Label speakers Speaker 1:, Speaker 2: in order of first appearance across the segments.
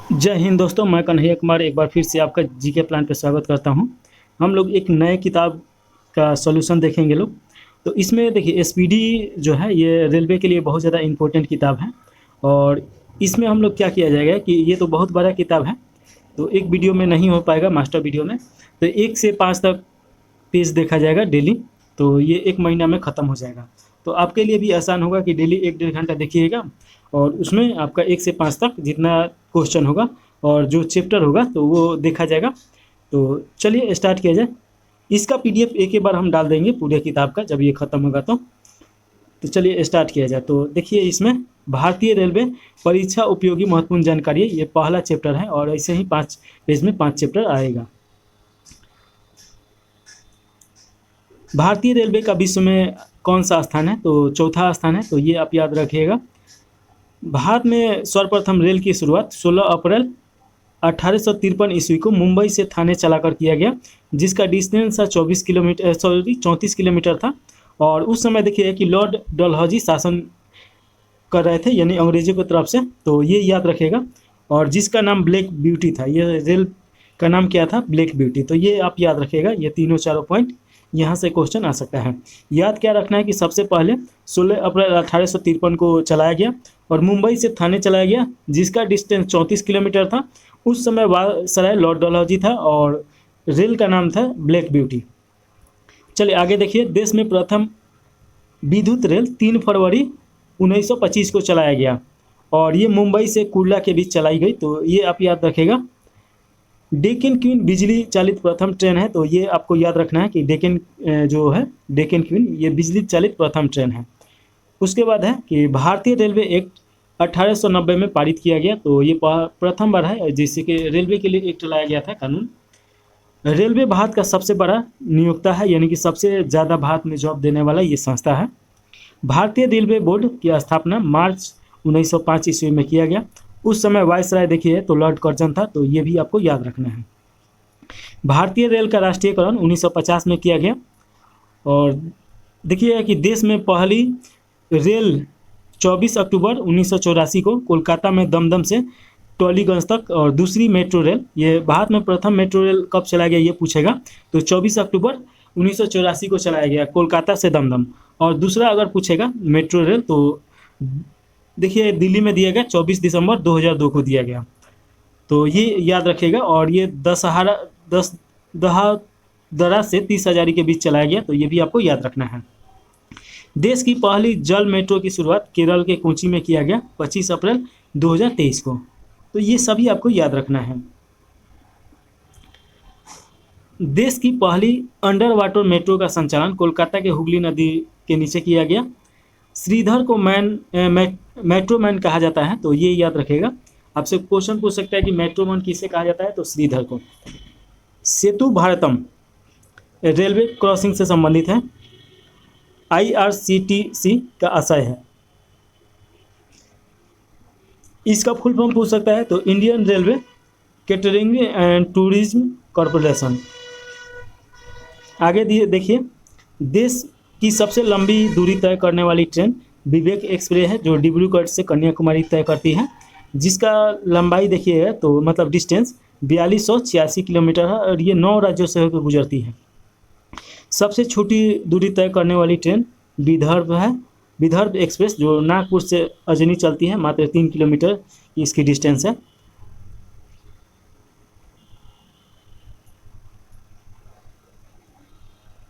Speaker 1: जय हिंद दोस्तों, मैं कन्हैया कुमार एक बार फिर से आपका जीके प्लान पे स्वागत करता हूं। हम लोग एक नए किताब का सॉल्यूशन देखेंगे लोग। तो इसमें देखिए एसपीडी जो है ये रेलवे के लिए बहुत ज़्यादा इम्पोर्टेंट किताब है। और इसमें हम लोग क्या किया जाएगा कि ये तो बहुत बड़ा किताब है, तो एक वीडियो में नहीं हो पाएगा, मास्टर वीडियो में। तो 1 से 5 तक पेज देखा जाएगा डेली। तो ये 1 महीना में ख़त्म हो जाएगा। तो आपके लिए भी आसान होगा कि डेली 1 डेढ़ घंटा देखिएगा और उसमें आपका 1 से 5 तक जितना क्वेश्चन होगा और जो चैप्टर होगा तो वो देखा जाएगा। तो चलिए स्टार्ट किया जाए। इसका पीडीएफ एक ही बार हम डाल देंगे पूरे किताब का, जब ये ख़त्म होगा तो चलिए स्टार्ट किया जाए। तो देखिए इसमें भारतीय रेलवे परीक्षा उपयोगी महत्वपूर्ण जानकारी, ये पहला चैप्टर है और ऐसे ही 5 पेज में 5 चैप्टर आएगा। भारतीय रेलवे का विश्व में कौन सा स्थान है? तो चौथा स्थान है। तो ये आप याद रखिएगा। भारत में सर्वप्रथम रेल की शुरुआत 16 अप्रैल 1853 ईस्वी को मुंबई से थाने चलाकर किया गया, जिसका डिस्टेंस था 34 किलोमीटर था। और उस समय देखिए कि लॉर्ड डलहौजी शासन कर रहे थे, यानी अंग्रेजों की तरफ से। तो ये याद रखेगा। और जिसका नाम ब्लैक ब्यूटी था, ये रेल का नाम क्या था? Black beauty. तो ये आप याद रखेगा। ये तीनों चारों पॉइंट यहाँ से क्वेश्चन आ सकता है। याद क्या रखना है कि सबसे पहले 16 अप्रैल 1853 को चलाया गया और मुंबई से थाने चलाया गया, जिसका डिस्टेंस 34 किलोमीटर था। उस समय वायसराय लॉर्ड डलहौजी था और रेल का नाम था ब्लैक ब्यूटी। चलिए आगे देखिए। देश में प्रथम विद्युत रेल 3 फरवरी 1925 को चलाया गया और ये मुंबई से कुर्ला के बीच चलाई गई। तो ये आप याद रखेगा। डेक्कन क्वीन बिजली चालित प्रथम ट्रेन है। तो ये आपको याद रखना है कि डेक्कन जो है डेक्कन क्वीन, ये बिजली चालित प्रथम ट्रेन है। उसके बाद है कि भारतीय रेलवे एक्ट 1890 में पारित किया गया। तो ये प्रथम बार है जिससे कि रेलवे के लिए एक्ट लाया गया था, कानून। रेलवे भारत का सबसे बड़ा नियोक्ता है, यानी कि सबसे ज़्यादा भारत में जॉब देने वाला ये संस्था है। भारतीय रेलवे बोर्ड की स्थापना मार्च 1905 ईस्वी में किया गया। उस समय वायसराय देखिए तो लॉर्ड कर्जन था। तो ये भी आपको याद रखना है। भारतीय रेल का राष्ट्रीयकरण 1950 में किया गया। और देखिए कि देश में पहली रेल 24 अक्टूबर 1984 को कोलकाता में दमदम से टॉलीगंज तक, और दूसरी मेट्रो रेल, ये भारत में प्रथम मेट्रो रेल कब चलाया गया ये पूछेगा। तो 24 अक्टूबर 1984 को चलाया गया कोलकाता से दमदम। और दूसरा अगर पूछेगा मेट्रो रेल तो देखिए दिल्ली में दिया गया 24 दिसंबर 2002 को दिया गया। तो ये याद रखिएगा। और ये दरा से 30 हजारी के बीच चलाया गया। तो ये भी आपको याद रखना है। देश की पहली जल मेट्रो की शुरुआत केरल के कोची में किया गया 25 अप्रैल 2023 को। तो ये सभी आपको याद रखना है। देश की पहली अंडर वाटर मेट्रो का संचालन कोलकाता के हुगली नदी के नीचे किया गया। श्रीधर को मेट्रो मैन कहा जाता है। तो ये याद रखेगा। आपसे क्वेश्चन पूछ सकता है कि मेट्रो मैन किसे कहा जाता है? तो श्रीधर को। सेतु भारतम रेलवे क्रॉसिंग से संबंधित है, IRCTC का आशय है। इसका फुल फॉर्म पूछ सकता है। तो Indian railway catering and tourism corporation. आगे देखिए। देश की सबसे लंबी दूरी तय करने वाली ट्रेन विवेक एक्सप्रेस है, जो डिब्रूगढ़ से कन्याकुमारी तय करती है, जिसका लंबाई देखिए तो मतलब डिस्टेंस 4286 किलोमीटर है और ये 9 राज्यों से होकर गुजरती है। सबसे छोटी दूरी तय करने वाली ट्रेन विदर्भ है, विदर्भ एक्सप्रेस, जो नागपुर से अजनी चलती है, मात्र 3 किलोमीटर की इसकी डिस्टेंस है।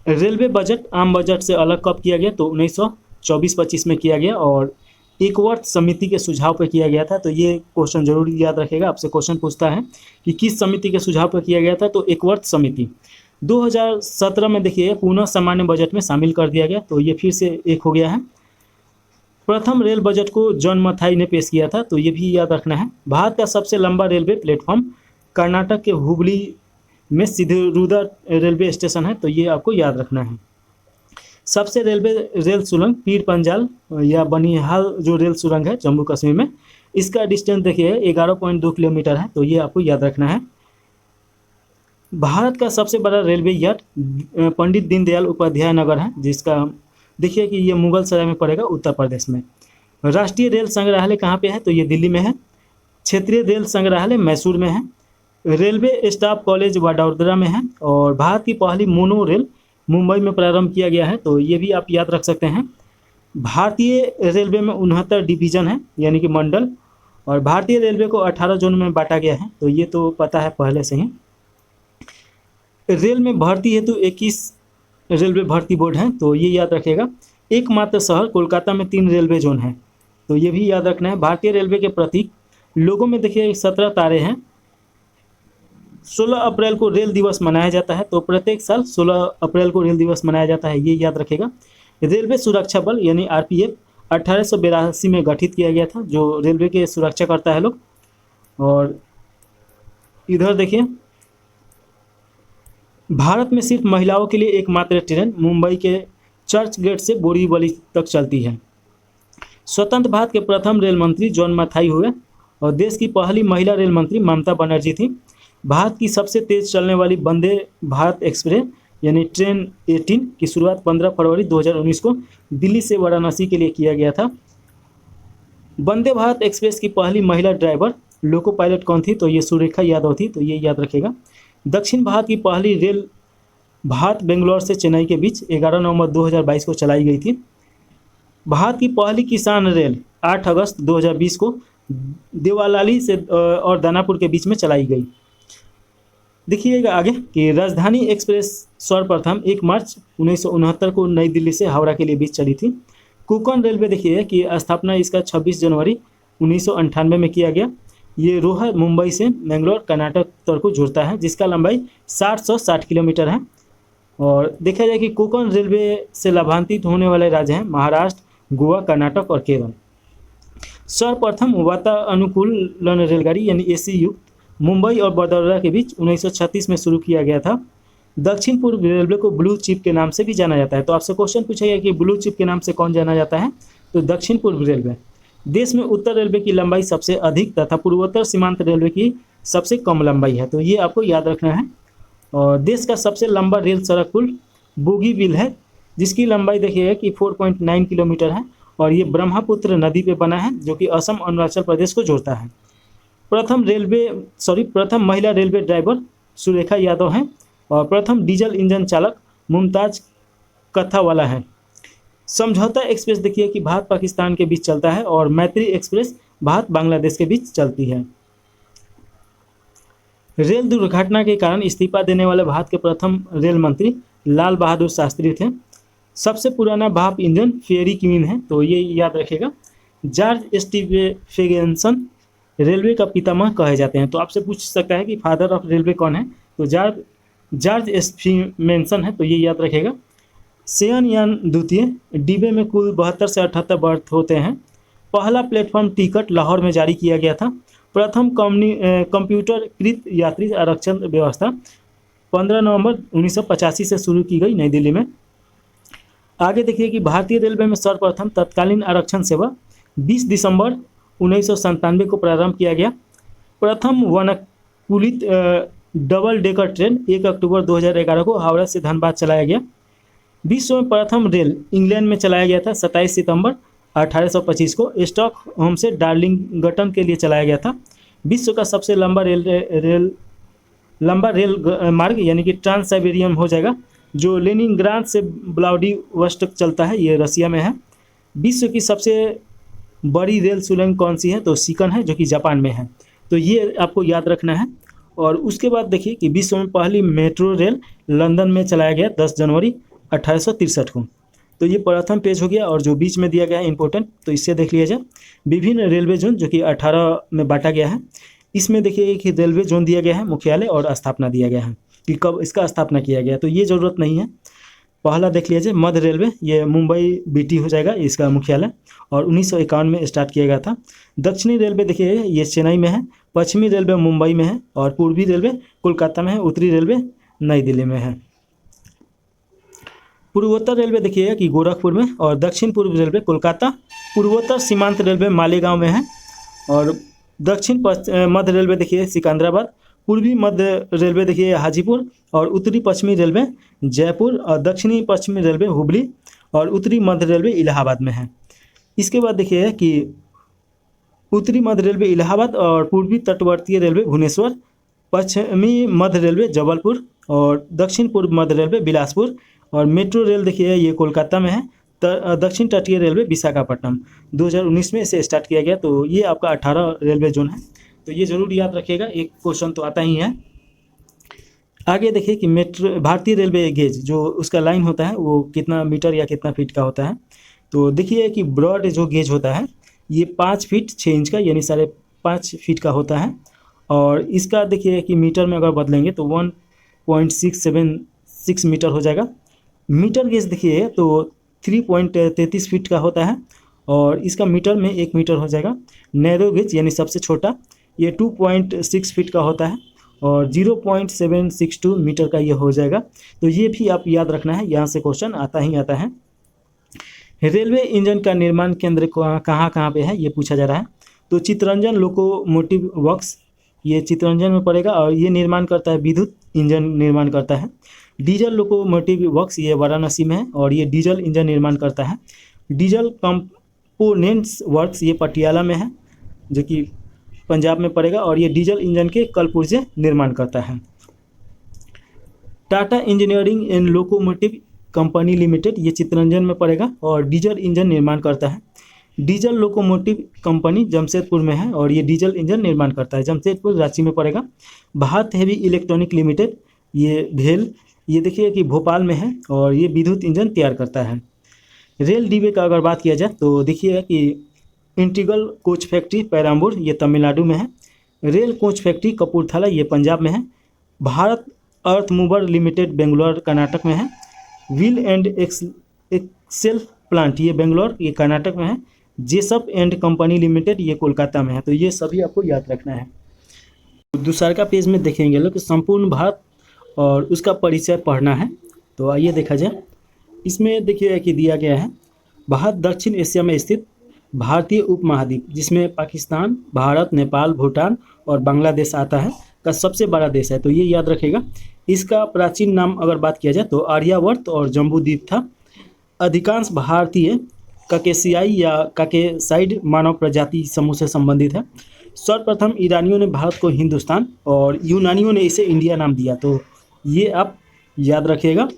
Speaker 1: रेलवे बजट आम बजट से अलग कब किया गया? तो 1924-25 में किया गया और एकवर्त समिति के सुझाव पर किया गया था। तो ये क्वेश्चन जरूर याद रखेगा। आपसे क्वेश्चन पूछता है कि किस समिति के सुझाव पर किया गया था? तो एकवर्त समिति। 2017 में देखिए पुनः सामान्य बजट में शामिल कर दिया गया। तो ये फिर से एक हो गया है। प्रथम रेल बजट को जॉन मथाई ने पेश किया था। तो ये भी याद रखना है। भारत का सबसे लंबा रेलवे प्लेटफॉर्म कर्नाटक के हुबली में सिद्धरूदा रेलवे स्टेशन है। तो ये आपको याद रखना है। सबसे रेल सुरंग पीर पंजाल या बनिहाल जो रेल सुरंग है जम्मू कश्मीर में, इसका डिस्टेंस देखिए 11.2 किलोमीटर है। तो ये आपको याद रखना है। भारत का सबसे बड़ा रेलवे यार्ड पंडित दीनदयाल उपाध्याय नगर है, जिसका देखिए कि ये मुगल सराय में पड़ेगा, उत्तर प्रदेश में। राष्ट्रीय रेल संग्रहालय कहाँ पे है? तो ये दिल्ली में है। क्षेत्रीय रेल संग्रहालय मैसूर में है। रेलवे स्टाफ कॉलेज वडोदरा में है। और भारत की पहली मोनो रेल मुंबई में प्रारंभ किया गया है, तो ये भी आप याद रख सकते हैं। भारतीय रेलवे में 69 डिवीजन है यानी कि मंडल। और भारतीय रेलवे को 18 जोन में बांटा गया है, तो ये तो पता है पहले से ही। रेल में भर्ती हेतु 21 रेलवे भर्ती बोर्ड हैं, तो ये याद रखिएगा। एकमात्र शहर कोलकाता में 3 रेलवे जोन हैं, तो ये भी याद रखना है। भारतीय रेलवे के प्रतीक लोगों में देखिए 17 तारे हैं। 16 अप्रैल को रेल दिवस मनाया जाता है, तो प्रत्येक साल 16 अप्रैल को रेल दिवस मनाया जाता है, ये याद रखेगा। रेलवे सुरक्षा बल यानी आरपीएफ 1882 में गठित किया गया था, जो रेलवे के सुरक्षा करता है लोग। और इधर देखिए, भारत में सिर्फ महिलाओं के लिए एकमात्र ट्रेन मुंबई के चर्च गेट से बोरीवली तक चलती है। स्वतंत्र भारत के प्रथम रेल मंत्री जॉन मथाई हुए और देश की पहली महिला रेल मंत्री ममता बनर्जी थी। भारत की सबसे तेज चलने वाली वंदे भारत एक्सप्रेस यानी ट्रेन 18 की शुरुआत 15 फरवरी 2019 को दिल्ली से वाराणसी के लिए किया गया था। वंदे भारत एक्सप्रेस की पहली महिला ड्राइवर लोको पायलट कौन थी? तो ये सुरेखा यादव थी, तो ये याद रखेगा। दक्षिण भारत की पहली रेल भारत बेंगलोर से चेन्नई के बीच 11 नवंबर 2022 को चलाई गई थी। भारत की पहली किसान रेल 8 अगस्त 2020 को देवालाली से और दानापुर के बीच में चलाई गई। देखिएगा आगे कि राजधानी एक्सप्रेस सर्वप्रथम 1 मार्च 1969 को नई दिल्ली से हावड़ा के लिए बीच चली थी। कोंकण रेलवे देखिए कि स्थापना इसका 26 जनवरी 1998 में किया गया। ये रोहा मुंबई से मैंगलोर कर्नाटक तक को जोड़ता है, जिसका लंबाई 760 किलोमीटर है। और देखा जाए कि कोंकण रेलवे से लाभान्वित होने वाले राज्य हैं महाराष्ट्र, गोवा, कर्नाटक और केरल। सर्वप्रथम वातानुकूलन रेलगाड़ी यानी एसी युक्त मुंबई और वडोदरा के बीच 1936 में शुरू किया गया था। दक्षिण पूर्व रेलवे को ब्लू चिप के नाम से भी जाना जाता है। तो आपसे क्वेश्चन पूछेगा कि ब्लू चिप के नाम से कौन जाना जाता है? तो दक्षिण पूर्व रेलवे। देश में उत्तर रेलवे की लंबाई सबसे अधिक तथा पूर्वोत्तर सीमांत रेलवे की सबसे कम लंबाई है, तो ये आपको याद रखना है। और देश का सबसे लंबा रेल सड़क पुल बोगीबिल है, जिसकी लंबाई देखिएगा कि 4.9 किलोमीटर है और ये ब्रह्मपुत्र नदी पे बना है, जो कि असम और अरुणाचल प्रदेश को जोड़ता है। प्रथम महिला रेलवे ड्राइवर सुरेखा यादव हैं और प्रथम डीजल इंजन चालक मुमताज कथावाला हैं। समझौता एक्सप्रेस देखिए कि भारत पाकिस्तान के बीच चलता है और मैत्री एक्सप्रेस भारत बांग्लादेश के बीच चलती है। रेल दुर्घटना के कारण इस्तीफा देने वाले भारत के प्रथम रेल मंत्री लाल बहादुर शास्त्री थे। सबसे पुराना भाप इंजन फेरी क्वीन है, तो ये याद रखेगा। जॉर्ज स्टीफेंसन रेलवे का पितामह कहे जाते हैं। तो आपसे पूछ सकता है कि फादर ऑफ रेलवे कौन है? तो जॉर्ज स्टीफेंसन है, तो ये याद रखेगा। शयनयान द्वितीय डिब्बे में कुल 72 से 78 बर्थ होते हैं। पहला प्लेटफॉर्म टिकट लाहौर में जारी किया गया था। प्रथम कंप्यूटरकृत यात्री आरक्षण व्यवस्था 15 नवंबर 1985 से शुरू की गई नई दिल्ली में। आगे देखिए कि भारतीय रेलवे में सर्वप्रथम तत्कालीन आरक्षण सेवा 20 दिसंबर 1997 को प्रारंभ किया गया। प्रथम वातानुकूलित डबल डेकर ट्रेन 1 अक्टूबर 2011 को हावड़ा से धनबाद चलाया गया। विश्व में प्रथम रेल इंग्लैंड में चलाया गया था 27 सितंबर 1825 को स्टॉकहोम से डार्लिंगटन के लिए चलाया गया था। विश्व का सबसे लंबा रेल मार्ग यानी कि ट्रांस साइबेरियन हो जाएगा, जो लेनिनग्राद से व्लादिवोस्टोक चलता है, ये रसिया में है। विश्व की सबसे बड़ी रेल सुरंग कौन सी है? तो सिकन है, जो कि जापान में है। तो ये आपको याद रखना है। और उसके बाद देखिए कि विश्व में पहली मेट्रो रेल लंदन में चलाया गया 10 जनवरी 1863 को। तो ये प्रथम पेज हो गया। और जो बीच में दिया गया है इंपॉर्टेंट, तो इससे देख लिया जाए। विभिन्न रेलवे जोन जो कि 18 में बांटा गया है, इसमें देखिए कि रेलवे जोन दिया गया है, मुख्यालय और स्थापना दिया गया है कि कब इसका स्थापना किया गया। तो ये ज़रूरत नहीं है। पहला देख लीजिए मध्य रेलवे, ये मुंबई बीटी हो जाएगा इसका मुख्यालय, और 1951 में स्टार्ट किया गया था। दक्षिणी रेलवे देखिए ये चेन्नई में है, पश्चिमी रेलवे मुंबई में है और पूर्वी रेलवे कोलकाता में है, उत्तरी रेलवे नई दिल्ली में है। पूर्वोत्तर रेलवे देखिएगा कि गोरखपुर में, और दक्षिण पूर्व रेलवे कोलकाता, पूर्वोत्तर सीमांत रेलवे मालेगांव में है, और दक्षिण मध्य रेलवे देखिए सिकंदराबाद, पूर्वी मध्य रेलवे देखिए हाजीपुर, और उत्तरी पश्चिमी रेलवे जयपुर, और दक्षिणी पश्चिमी रेलवे हुबली, और उत्तरी मध्य रेलवे इलाहाबाद में है। इसके बाद देखिए कि उत्तरी मध्य रेलवे इलाहाबाद और पूर्वी तटवर्तीय रेलवे भुवनेश्वर, पश्चिमी मध्य रेलवे जबलपुर और दक्षिण पूर्व मध्य रेलवे बिलासपुर, और मेट्रो रेल देखिए ये कोलकाता में है। दक्षिण तटीय रेलवे विशाखापट्टनम, 2019 में इसे स्टार्ट किया गया। तो ये आपका 18 रेलवे जोन है, तो ये जरूर याद रखिएगा, एक क्वेश्चन तो आता ही है। आगे देखिए कि मेट्रो भारतीय रेलवे गेज जो उसका लाइन होता है वो कितना मीटर या कितना फीट का होता है। तो देखिए कि ब्रॉड जो गेज होता है ये 5 फीट 6 इंच का यानी 5.5 फीट का होता है। और इसका देखिए कि मीटर में अगर बदलेंगे तो 1.676 मीटर हो जाएगा। मीटर गेज देखिए तो 3.33 फीट का होता है और इसका मीटर में 1 मीटर हो जाएगा। नैरो गेज यानी सबसे छोटा ये 2.6 फीट का होता है और 0.762 मीटर का ये हो जाएगा। तो ये भी आप याद रखना है, यहाँ से क्वेश्चन आता ही आता है। रेलवे इंजन का निर्माण केंद्र कहाँ कहाँ पे है ये पूछा जा रहा है। तो चित्तरंजन लोकोमोटिव वर्क्स ये चित्तरंजन में पड़ेगा और ये निर्माण करता है, विद्युत इंजन निर्माण करता है। डीजल लोकोमोटिव वर्क्स ये वाराणसी में है और ये डीजल इंजन निर्माण करता है। डीजल कंपोनेंट्स वर्क्स ये पटियाला में है जो कि पंजाब में पड़ेगा और ये डीजल इंजन के कल पुर्जे निर्माण करता है। Tata engineering and locomotive company limited ये चित्तरंजन में पड़ेगा और डीजल इंजन निर्माण करता है। डीजल लोकोमोटिव कंपनी जमशेदपुर में है और ये डीजल इंजन निर्माण करता है, जमशेदपुर रांची में पड़ेगा। भारत हेवी इलेक्ट्रॉनिक लिमिटेड ये भेल ये देखिए कि भोपाल में है और ये विद्युत इंजन तैयार करता है। रेल डिब्बे का अगर बात किया जाए तो देखिए कि इंटीग्रल कोच फैक्ट्री पेराम्बूर ये तमिलनाडु में है। रेल कोच फैक्ट्री कपूरथला ये पंजाब में है। भारत अर्थ मूवर लिमिटेड बेंगलोर कर्नाटक में है। व्हील एंड एक्सेल प्लांट ये बेंगलोर ये कर्नाटक में है। जेसप एंड कंपनी लिमिटेड ये कोलकाता में है। तो ये सभी आपको याद रखना है। दूसरा का पेज में देखेंगे लोग कि संपूर्ण भारत और उसका परिचय पढ़ना है। तो आइए देखा जाए, इसमें देखिए कि दिया गया है भारत दक्षिण एशिया में स्थित भारतीय उपमहाद्वीप जिसमें पाकिस्तान, भारत, नेपाल, भूटान और बांग्लादेश आता है का सबसे बड़ा देश है। तो ये याद रखेगा। इसका प्राचीन नाम अगर बात किया जाए तो आर्यावर्त और जम्बूद्वीप था। अधिकांश भारतीय काकेशियाई या काकेसाइड मानव प्रजाति समूह से संबंधित है। सर्वप्रथम ईरानियों ने भारत को हिंदुस्तान और यूनानियों ने इसे इंडिया नाम दिया। तो ये आप याद रखिएगा।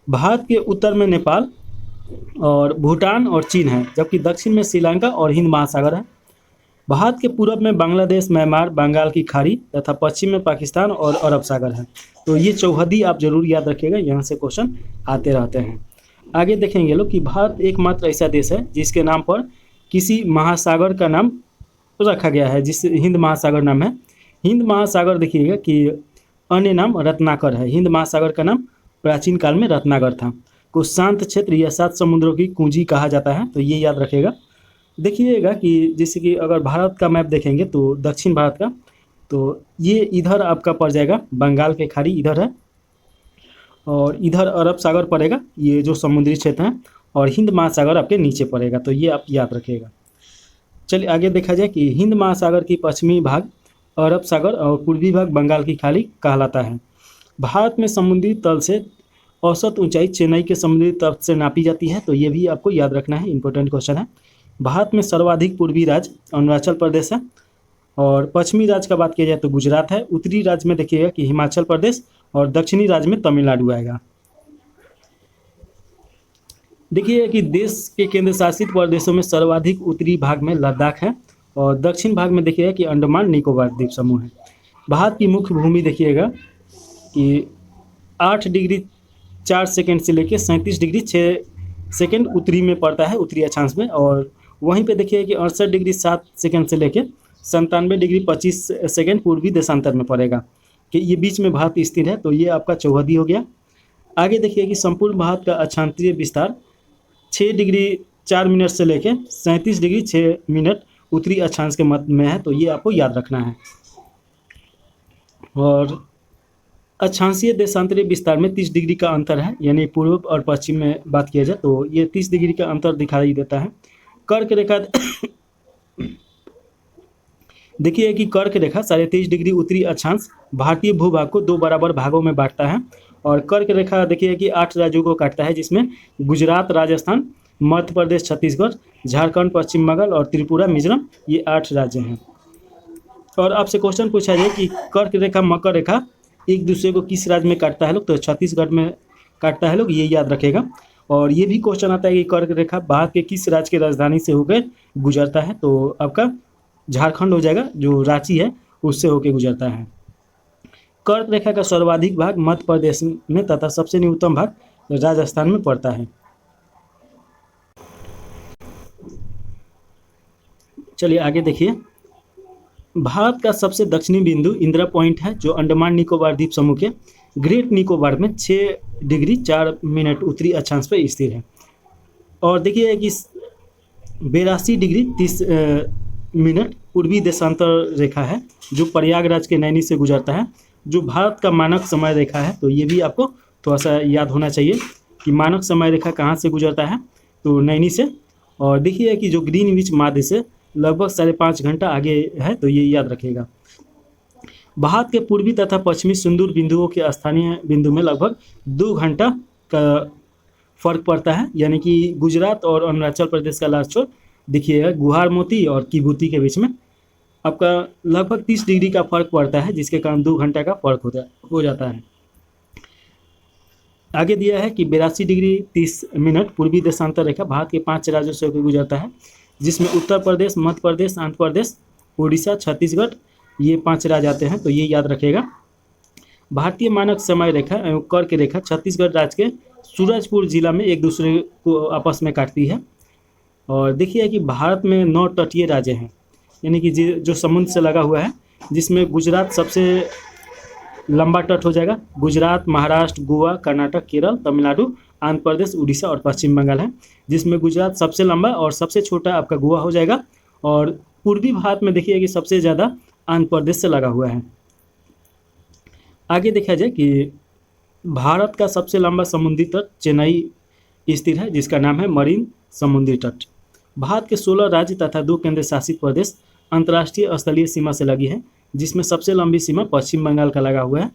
Speaker 1: भारत के उत्तर में नेपाल और भूटान और चीन है, जबकि दक्षिण में श्रीलंका और हिंद महासागर है। भारत के पूर्व में बांग्लादेश, म्यांमार, बंगाल की खाड़ी तथा पश्चिम में पाकिस्तान और अरब सागर है। तो ये चौहदी आप जरूर याद रखिएगा, यहाँ से क्वेश्चन आते रहते हैं। आगे देखेंगे लोग कि भारत एकमात्र ऐसा देश है जिसके नाम पर किसी महासागर का नाम रखा गया है, जिससे हिंद महासागर नाम है। हिंद महासागर देखिएगा कि अन्य नाम रत्नाकर है। हिंद महासागर का नाम प्राचीन काल में रत्नाकर था। को शांत क्षेत्र या 7 समुद्रों की कुंजी कहा जाता है। तो ये याद रखेगा। देखिएगा कि जैसे कि अगर भारत का मैप देखेंगे तो दक्षिण भारत का, तो ये इधर आपका पड़ जाएगा, बंगाल के खाड़ी इधर है और इधर अरब सागर पड़ेगा, ये जो समुद्री क्षेत्र है, और हिंद महासागर आपके नीचे पड़ेगा। तो ये आप याद रखिएगा। चलिए आगे देखा जाए कि हिंद महासागर की पश्चिमी भाग अरब सागर और पूर्वी भाग बंगाल की खाड़ी कहलाता है। भारत में समुद्री तल से औसत ऊंचाई चेन्नई के समुद्री तल से नापी जाती है। तो ये भी आपको याद रखना है, इंपॉर्टेंट क्वेश्चन है। भारत में सर्वाधिक पूर्वी राज्य अरुणाचल प्रदेश है और पश्चिमी राज्य का बात किया जाए तो गुजरात है। उत्तरी राज्य में देखिएगा कि हिमाचल प्रदेश और दक्षिणी राज्य में तमिलनाडु आएगा। देखिए कि देश के केंद्र शासित प्रदेशों में सर्वाधिक उत्तरी भाग में लद्दाख है और दक्षिण भाग में देखिएगा कि अंडमान निकोबार द्वीप समूह है। भारत की मुख्य भूमि देखिएगा कि 8 डिग्री 4 सेकंड से लेकर 37 डिग्री 6 सेकंड उत्तरी में पड़ता है, उत्तरी अक्षांश में। और वहीं पे देखिए कि 68 डिग्री 7 सेकंड से लेकर 97 डिग्री 25 सेकंड पूर्वी देशांतर में पड़ेगा, कि ये बीच में भारत स्थित है। तो ये आपका चौहदी हो गया। आगे देखिए कि संपूर्ण भारत का अक्षांशीय विस्तार 6 डिग्री 4 मिनट से लेकर 37 डिग्री 6 मिनट उत्तरी अक्षांश के मध्य में है। तो ये आपको याद रखना है। और अक्षांशीय देशांतरीय विस्तार में 30 डिग्री का अंतर है, यानी पूर्व और पश्चिम में बात किया जाए तो ये 30 डिग्री का अंतर दिखाई देता है। कर्क रेखा देखिए कि कर्क रेखा 23.5 डिग्री उत्तरी अक्षांश भारतीय भूभाग को 2 बराबर भागों में बांटता है। और कर्क रेखा देखिए कि 8 राज्यों को काटता है, जिसमें गुजरात, राजस्थान, मध्य प्रदेश, छत्तीसगढ़, झारखंड, पश्चिम बंगाल और त्रिपुरा, मिजोरम, ये 8 राज्य हैं। और आपसे क्वेश्चन पूछा जाए कि कर्क रेखा, मकर रेखा एक दूसरे को किस राज्य में काटता है लोग, तो छत्तीसगढ़ में काटता है लोग, ये याद रखेगा। और ये भी क्वेश्चन आता है कि कर्क रेखा भारत के किस राज्य की राजधानी से होकर गुजरता है, तो आपका झारखंड हो जाएगा, जो रांची है उससे होकर गुजरता है। कर्क रेखा का सर्वाधिक भाग मध्य प्रदेश में तथा सबसे न्यूनतम भाग राजस्थान में पड़ता है। चलिए आगे देखिए। भारत का सबसे दक्षिणी बिंदु इंदिरा पॉइंट है, जो अंडमान निकोबार द्वीप समूह के ग्रेट निकोबार में 6 डिग्री 4 मिनट उत्तरी अक्षांश पर स्थित है। और देखिए कि 82 डिग्री 30 मिनट पूर्वी देशांतर रेखा है, जो प्रयागराज के नैनी से गुजरता है, जो भारत का मानक समय रेखा है। तो ये भी आपको थोड़ा सा याद होना चाहिए कि मानक समय रेखा कहाँ से गुजरता है, तो नैनी से। और देखिए कि जो ग्रीनविच माध्य से लगभग 5.5 घंटा आगे है, तो ये याद रखिएगा। भारत के पूर्वी तथा पश्चिमी सुदूर बिंदुओं के स्थानीय बिंदु में लगभग 2 घंटा का फर्क पड़ता है, यानी कि गुजरात और अरुणाचल प्रदेश का लास्ट छोर देखिएगा, गुहार मोती और किबूती के बीच में आपका लगभग 30 डिग्री का फर्क पड़ता है, जिसके कारण 2 घंटा का फर्क हो जाता है। आगे दिया है कि 82 डिग्री 30 मिनट पूर्वी देशांतर रेखा भारत के 5 राज्यों से होकर गुजरता है, जिसमें उत्तर प्रदेश, मध्य प्रदेश, आंध्र प्रदेश, उड़ीसा, छत्तीसगढ़, ये 5 राज्य आते हैं, तो ये याद रखेगा। भारतीय मानक समय रेखा एवं कर्क रेखा छत्तीसगढ़ राज्य के सूरजपुर जिला में एक दूसरे को आपस में काटती है। और देखिए कि भारत में 9 तटीय राज्य हैं, यानी कि जो समुद्र से लगा हुआ है, जिसमें गुजरात सबसे लंबा तट हो जाएगा। गुजरात, महाराष्ट्र, गोवा, कर्नाटक, केरल, तमिलनाडु, आंध्र प्रदेश, उड़ीसा और पश्चिम बंगाल है, जिसमें गुजरात सबसे लंबा और सबसे छोटा आपका गोवा हो जाएगा। और पूर्वी भारत में देखिए कि सबसे ज़्यादा आंध्र प्रदेश से लगा हुआ है। आगे देखा जाए कि भारत का सबसे लंबा समुद्री तट चेन्नई स्थित है, जिसका नाम है मरीन समुद्री तट। भारत के 16 राज्य तथा 2 केंद्र शासित प्रदेश अंतर्राष्ट्रीय स्थलीय सीमा से लगी है, जिसमें सबसे लंबी सीमा पश्चिम बंगाल का लगा हुआ है।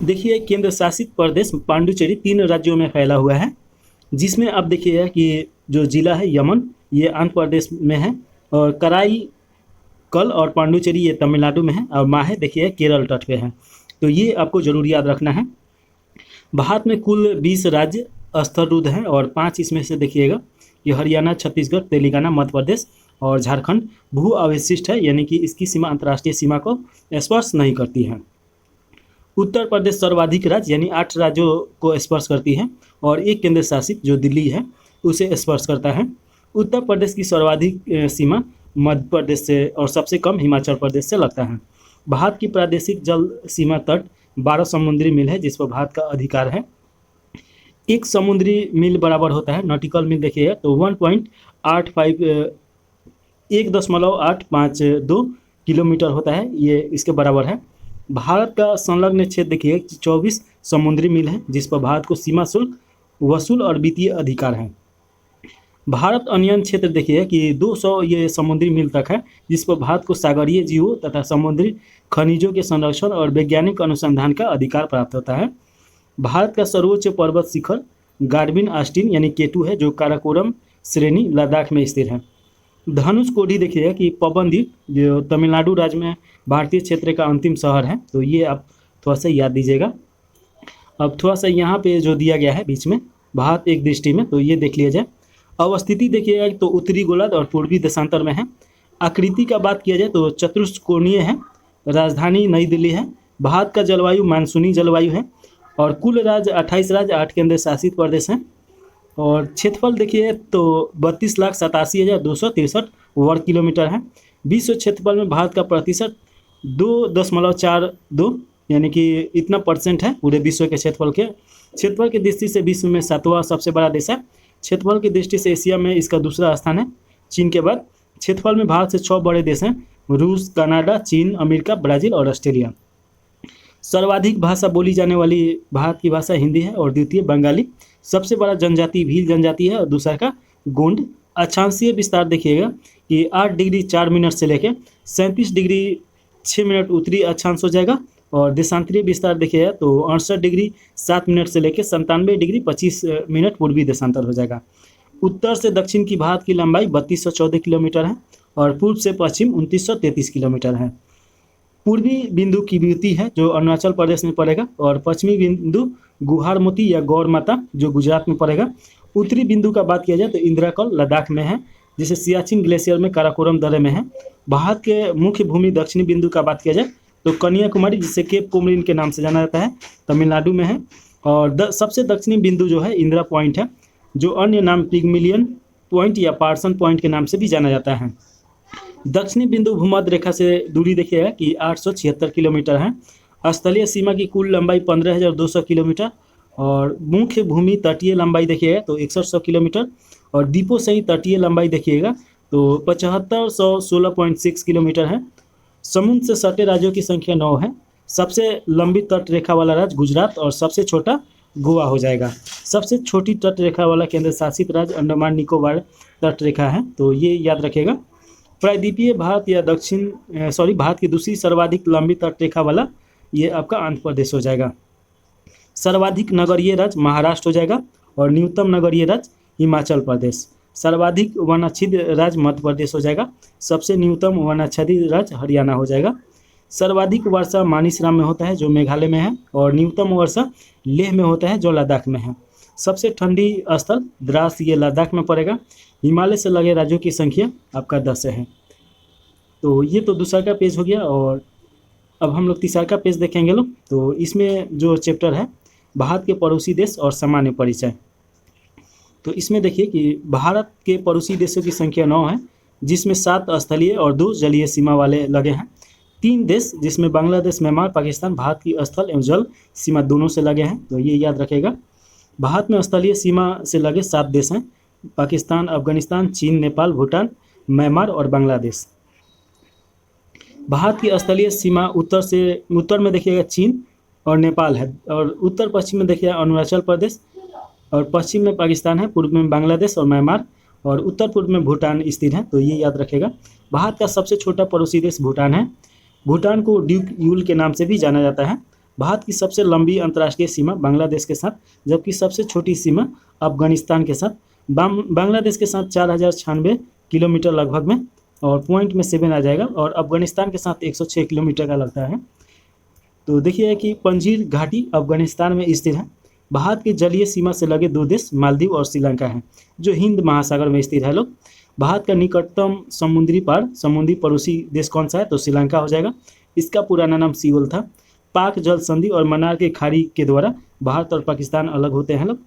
Speaker 1: देखिए केंद्र शासित प्रदेश पांडुचेरी 3 राज्यों में फैला हुआ है, जिसमें अब देखिए कि जो जिला है यमन, ये आंध्र प्रदेश में है, और कराई कल और पांडुचेरी ये तमिलनाडु में है, और माहे देखिए केरल तट पे है। तो ये आपको जरूर याद रखना है। भारत में कुल 20 राज्य स्तररुद्ध हैं, और 5 इसमें से देखिएगा ये हरियाणा, छत्तीसगढ़, तेलंगाना, मध्य प्रदेश और झारखंड भू अवशिष्ट है, यानी कि इसकी सीमा अंतर्राष्ट्रीय सीमा को स्पर्श नहीं करती है। उत्तर प्रदेश सर्वाधिक राज्य यानी 8 राज्यों को स्पर्श करती है, और एक केंद्र शासित जो दिल्ली है उसे स्पर्श करता है। उत्तर प्रदेश की सर्वाधिक सीमा मध्य प्रदेश से और सबसे कम हिमाचल प्रदेश से लगता है। भारत की प्रादेशिक जल सीमा तट 12 समुद्री मील है, जिस पर भारत का अधिकार है। एक समुद्री मील बराबर होता है, नॉटिकल मील देखिए तो 1.852 किलोमीटर होता है, ये इसके बराबर है। भारत का संलग्न क्षेत्र देखिए 24 समुद्री मील है, जिस पर भारत को सीमा शुल्क वसूल और वित्तीय अधिकार है। भारत अनियन क्षेत्र देखिए कि 200 ये समुद्री मील तक है, जिस पर भारत को सागरीय जीवों तथा समुद्री खनिजों के संरक्षण और वैज्ञानिक अनुसंधान का अधिकार प्राप्त होता है। भारत का सर्वोच्च पर्वत शिखर गार्बिन आस्टीन यानी केटू है, जो काराकोरम श्रेणी लद्दाख में स्थित है। धनुष कोडी देखिए कि पवनदीप जो तमिलनाडु राज्य में भारतीय क्षेत्र का अंतिम शहर है, तो ये आप थोड़ा सा याद दीजिएगा। अब थोड़ा सा यहाँ पे जो दिया गया है बीच में भारत एक दृष्टि में, तो ये देख लिया जाए। अवस्थिति देखिएगा तो उत्तरी गोलार्ध और पूर्वी देशांतर में है। आकृति का बात किया जाए तो चतुष्कोणीय है। राजधानी नई दिल्ली है। भारत का जलवायु मानसूनी जलवायु है, और कुल राज्य 28 राज्य 8 केंद्र शासित प्रदेश हैं। और क्षेत्रफल देखिए तो 32,87,263 वर्ग किलोमीटर है। विश्व क्षेत्रफल में भारत का प्रतिशत 2.42 यानी कि इतना परसेंट है पूरे विश्व के क्षेत्रफल के। क्षेत्रफल की दृष्टि से विश्व में 7वां सबसे बड़ा देश है। क्षेत्रफल की दृष्टि से एशिया में इसका दूसरा स्थान है चीन के बाद। क्षेत्रफल में भारत से 6 बड़े देश हैं, रूस, कनाडा, चीन, अमेरिका, ब्राज़ील और ऑस्ट्रेलिया। सर्वाधिक भाषा बोली जाने वाली भारत की भाषा हिंदी है, और द्वितीय बंगाली। सबसे बड़ा जनजाति भील जनजाति है, और दूसरा का गोंड। अक्षांशीय विस्तार देखिएगा कि 8 डिग्री 4 मिनट से लेकर 37 डिग्री 6 मिनट उत्तरी अक्षांश हो जाएगा, और देशांतरीय विस्तार देखिएगा तो 68 डिग्री 7 मिनट से लेकर 97 डिग्री 25 मिनट पूर्वी देशांतर हो जाएगा। उत्तर से दक्षिण की भारत की लंबाई 3214 किलोमीटर है और पूर्व से पश्चिम 2933 किलोमीटर है। पूर्वी बिंदु किबुती है जो अरुणाचल प्रदेश में पड़ेगा और पश्चिमी बिंदु गुहारमोती या गौर माता जो गुजरात में पड़ेगा। उत्तरी बिंदु का बात किया जाए तो इंद्राकौल लद्दाख में है, जिसे सियाचिन ग्लेशियर में काराकोरम दर्रे में है। भारत के मुख्य भूमि दक्षिणी बिंदु का बात किया जाए तो कन्याकुमारी, जिसे केप कोमरिन के नाम से जाना जाता है, तमिलनाडु में है। और सबसे दक्षिणी बिंदु जो है इंदिरा पॉइंट है, जो अन्य नाम पिगमिलियन पॉइंट या पार्सन पॉइंट के नाम से भी जाना जाता है। दक्षिणी बिंदु भूमध्य रेखा से दूरी देखिएगा कि 876 किलोमीटर है। स्थलीय सीमा की कुल लंबाई 15,200 किलोमीटर और मुख्य भूमि तटीय लंबाई देखिएगा तो 6100 किलोमीटर और द्वीपों सहित तटीय लंबाई देखिएगा तो 7516.6 किलोमीटर है। समुद्र से सटे राज्यों की संख्या 9 है। सबसे लंबी तट रेखा वाला राज्य गुजरात और सबसे छोटा गोवा हो जाएगा। सबसे छोटी तट रेखा वाला केंद्र शासित राज्य अंडमान निकोबार तट रेखा है, तो ये याद रखेगा। प्रायद्वीपीय भारत या भारत की दूसरी सर्वाधिक लंबी तट रेखा वाला ये आपका आंध्र प्रदेश हो जाएगा। सर्वाधिक नगरीय राज्य महाराष्ट्र हो जाएगा और न्यूनतम नगरीय राज्य हिमाचल प्रदेश। सर्वाधिक वनाच्छादित राज्य मध्य प्रदेश हो जाएगा। सबसे न्यूनतम वनाच्छादित राज्य हरियाणा हो जाएगा। सर्वाधिक वर्षा मानिसराम में होता है जो मेघालय में है और न्यूनतम वर्षा लेह में होता है जो लद्दाख में है। सबसे ठंडी स्थल द्रास ये लद्दाख में पड़ेगा। हिमालय से लगे राज्यों की संख्या आपका 10 है। तो ये तो दूसरा का पेज हो गया और अब हम लोग तीसरा का पेज देखेंगे लोग। तो इसमें जो चैप्टर है भारत के पड़ोसी देश और सामान्य परिचय, तो इसमें देखिए कि भारत के पड़ोसी देशों की संख्या 9 है, जिसमें 7 स्थलीय और 2 जलीय सीमा वाले लगे हैं। 3 देश जिसमें बांग्लादेश, म्यांमार, पाकिस्तान भारत की स्थल एवं जल सीमा दोनों से लगे हैं, तो ये याद रखेगा। भारत में स्थलीय सीमा से लगे 7 देश हैं, पाकिस्तान, अफगानिस्तान, चीन, नेपाल, भूटान, म्यांमार और बांग्लादेश। भारत की स्थलीय सीमा उत्तर में देखिएगा चीन और नेपाल है और उत्तर पश्चिम में देखिएगा अरुणाचल प्रदेश और पश्चिम में पाकिस्तान है, पूर्व में बांग्लादेश और म्यांमार और उत्तर पूर्व में भूटान स्थित है, तो ये याद रखेगा। भारत का सबसे छोटा पड़ोसी देश भूटान है। भूटान को ड्यूक यूल के नाम से भी जाना जाता है। भारत की सबसे लंबी अंतर्राष्ट्रीय सीमा बांग्लादेश के साथ, जबकि सबसे छोटी सीमा अफगानिस्तान के साथ। बांग्लादेश के साथ 4096 किलोमीटर लगभग में और पॉइंट में 7 आ जाएगा और अफगानिस्तान के साथ 106 किलोमीटर का लगता है। तो देखिए कि पंजीर घाटी अफगानिस्तान में स्थित है। भारत की जलीय सीमा से लगे 2 देश मालदीव और श्रीलंका हैं, जो हिंद महासागर में स्थित है लोग। भारत का निकटतम समुद्री पड़ोसी देश कौन सा है, तो श्रीलंका हो जाएगा। इसका पुराना नाम सियोल था। पाक जल संधि और मन्नार की खाड़ी के द्वारा भारत और पाकिस्तान अलग होते हैं लोग।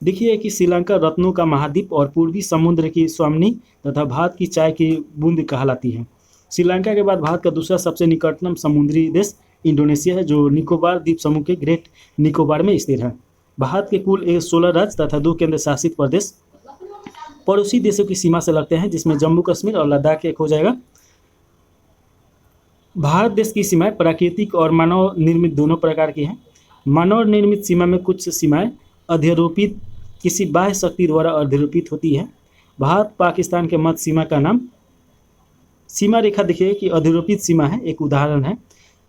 Speaker 1: देखिए कि श्रीलंका रत्नों का महाद्वीप और पूर्वी समुद्र की स्वामिनी तथा भारत की चाय की बूंद कहलाती है। श्रीलंका के बाद भारत का दूसरा सबसे निकटतम समुद्री देश इंडोनेशिया है, जो निकोबार द्वीप समूह के ग्रेट निकोबार में स्थित है। भारत के कुल 16 राज्य तथा 2 केंद्र शासित प्रदेश पड़ोसी देशों की सीमा से लगते हैं, जिसमें जम्मू कश्मीर और लद्दाख एक हो जाएगा। भारत देश की सीमाएं प्राकृतिक और मानव निर्मित दोनों प्रकार की हैं। मानव निर्मित सीमा में कुछ सीमाएं अध्यारोपित किसी बाह्य शक्ति द्वारा अध्यारोपित होती है। भारत पाकिस्तान के मध्य सीमा का नाम सीमा रेखा देखिए कि अध्यारोपित सीमा है। एक उदाहरण है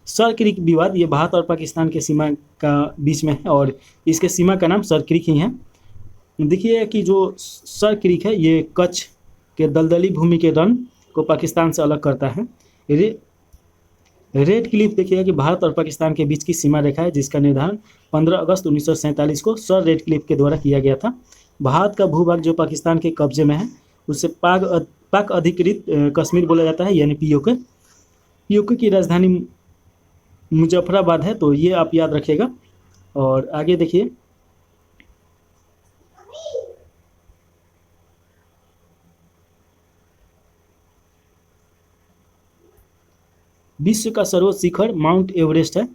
Speaker 1: सर क्रीक विवाद, ये भारत और पाकिस्तान के सीमा का बीच में है और इसके सीमा का नाम सर क्रीक ही है। देखिए कि जो सर क्रीक है ये कच्छ के दलदली भूमि के रण को पाकिस्तान से अलग करता है। रेड क्लिफ देखिएगा कि भारत और पाकिस्तान के बीच की सीमा रेखा है, जिसका निर्धारण 15 अगस्त 1947 को सर रेड क्लिफ के द्वारा किया गया था। भारत का भूभाग जो पाकिस्तान के कब्जे में है उसे पाक अधिकृत कश्मीर बोला जाता है, यानी पीओके। पीओके की राजधानी मुजफ्फराबाद है, तो ये आप याद रखिएगा। और आगे देखिए विश्व का सर्वोच्च शिखर माउंट एवरेस्ट है,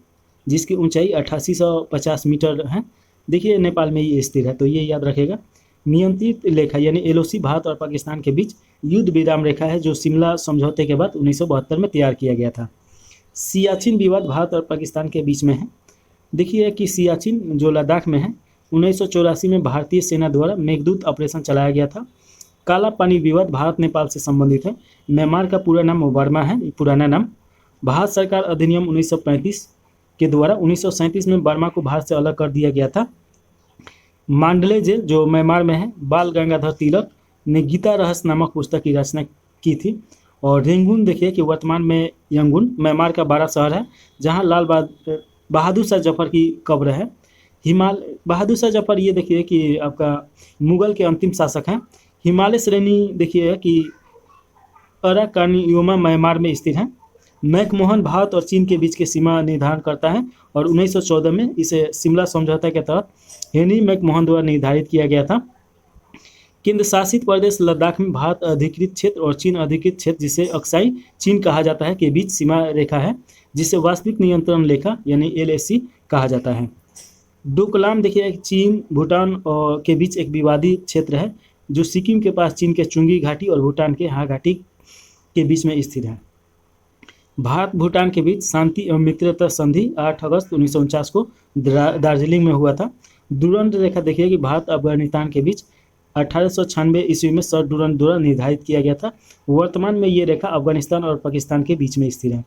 Speaker 1: जिसकी ऊंचाई 8850 मीटर है। देखिए नेपाल में ये स्थित है, तो ये याद रखेगा। नियंत्रित रेखा यानी एलओसी भारत और पाकिस्तान के बीच युद्ध विराम रेखा है, जो शिमला समझौते के बाद 1972 में तैयार किया गया था। सियाचिन विवाद भारत और पाकिस्तान के बीच में है। देखिए कि सियाचिन जो लद्दाख में है 1984 में भारतीय सेना द्वारा मेघदूत ऑपरेशन चलाया गया था। काला पानी विवाद भारत नेपाल से संबंधित है। म्यांमार का पूरा नाम वर्मा है, पुराना नाम। भारत सरकार अधिनियम 1935 के द्वारा 1937 में बर्मा को भारत से अलग कर दिया गया था। मांडले जेल जो म्यांमार में है, बाल गंगाधर तिलक ने गीता रहस्य नामक पुस्तक की रचना की थी। और रेंगून देखिए कि वर्तमान में यंगून म्यांमार का बड़ा शहर है, जहाँ बहादुर शाह जफर की कब्र है। बहादुर शाह जफर ये देखिए कि आपका मुगल के अंतिम शासक हैं। हिमालय श्रेणी देखिए कि अराकानियोमा म्यांमार में स्थित है। मैकमोहन भारत और चीन के बीच की सीमा निर्धारण करता है और 1914 में इसे शिमला समझौता के तहत हेनरी मैकमोहन द्वारा निर्धारित किया गया था। केंद्र शासित प्रदेश लद्दाख में भारत अधिकृत क्षेत्र और चीन अधिकृत क्षेत्र, जिसे अक्साई चीन कहा जाता है, के बीच सीमा रेखा है, जिसे वास्तविक नियंत्रण रेखा यानी LAC कहा जाता है। डोकलाम देखिए चीन भूटान के बीच एक विवादित क्षेत्र है, जो सिक्किम के पास चीन के चुंगी घाटी और भूटान के हा घाटी के बीच में स्थित है। भारत भूटान के बीच शांति एवं मित्रता संधि 8 अगस्त 1949 को दार्जिलिंग में हुआ था। डुरंड रेखा देखिए कि भारत अफगानिस्तान के बीच 1896 ईस्वी में सर डुरंड द्वारा निर्धारित किया गया था। वर्तमान में ये रेखा अफगानिस्तान और पाकिस्तान के बीच में स्थित है।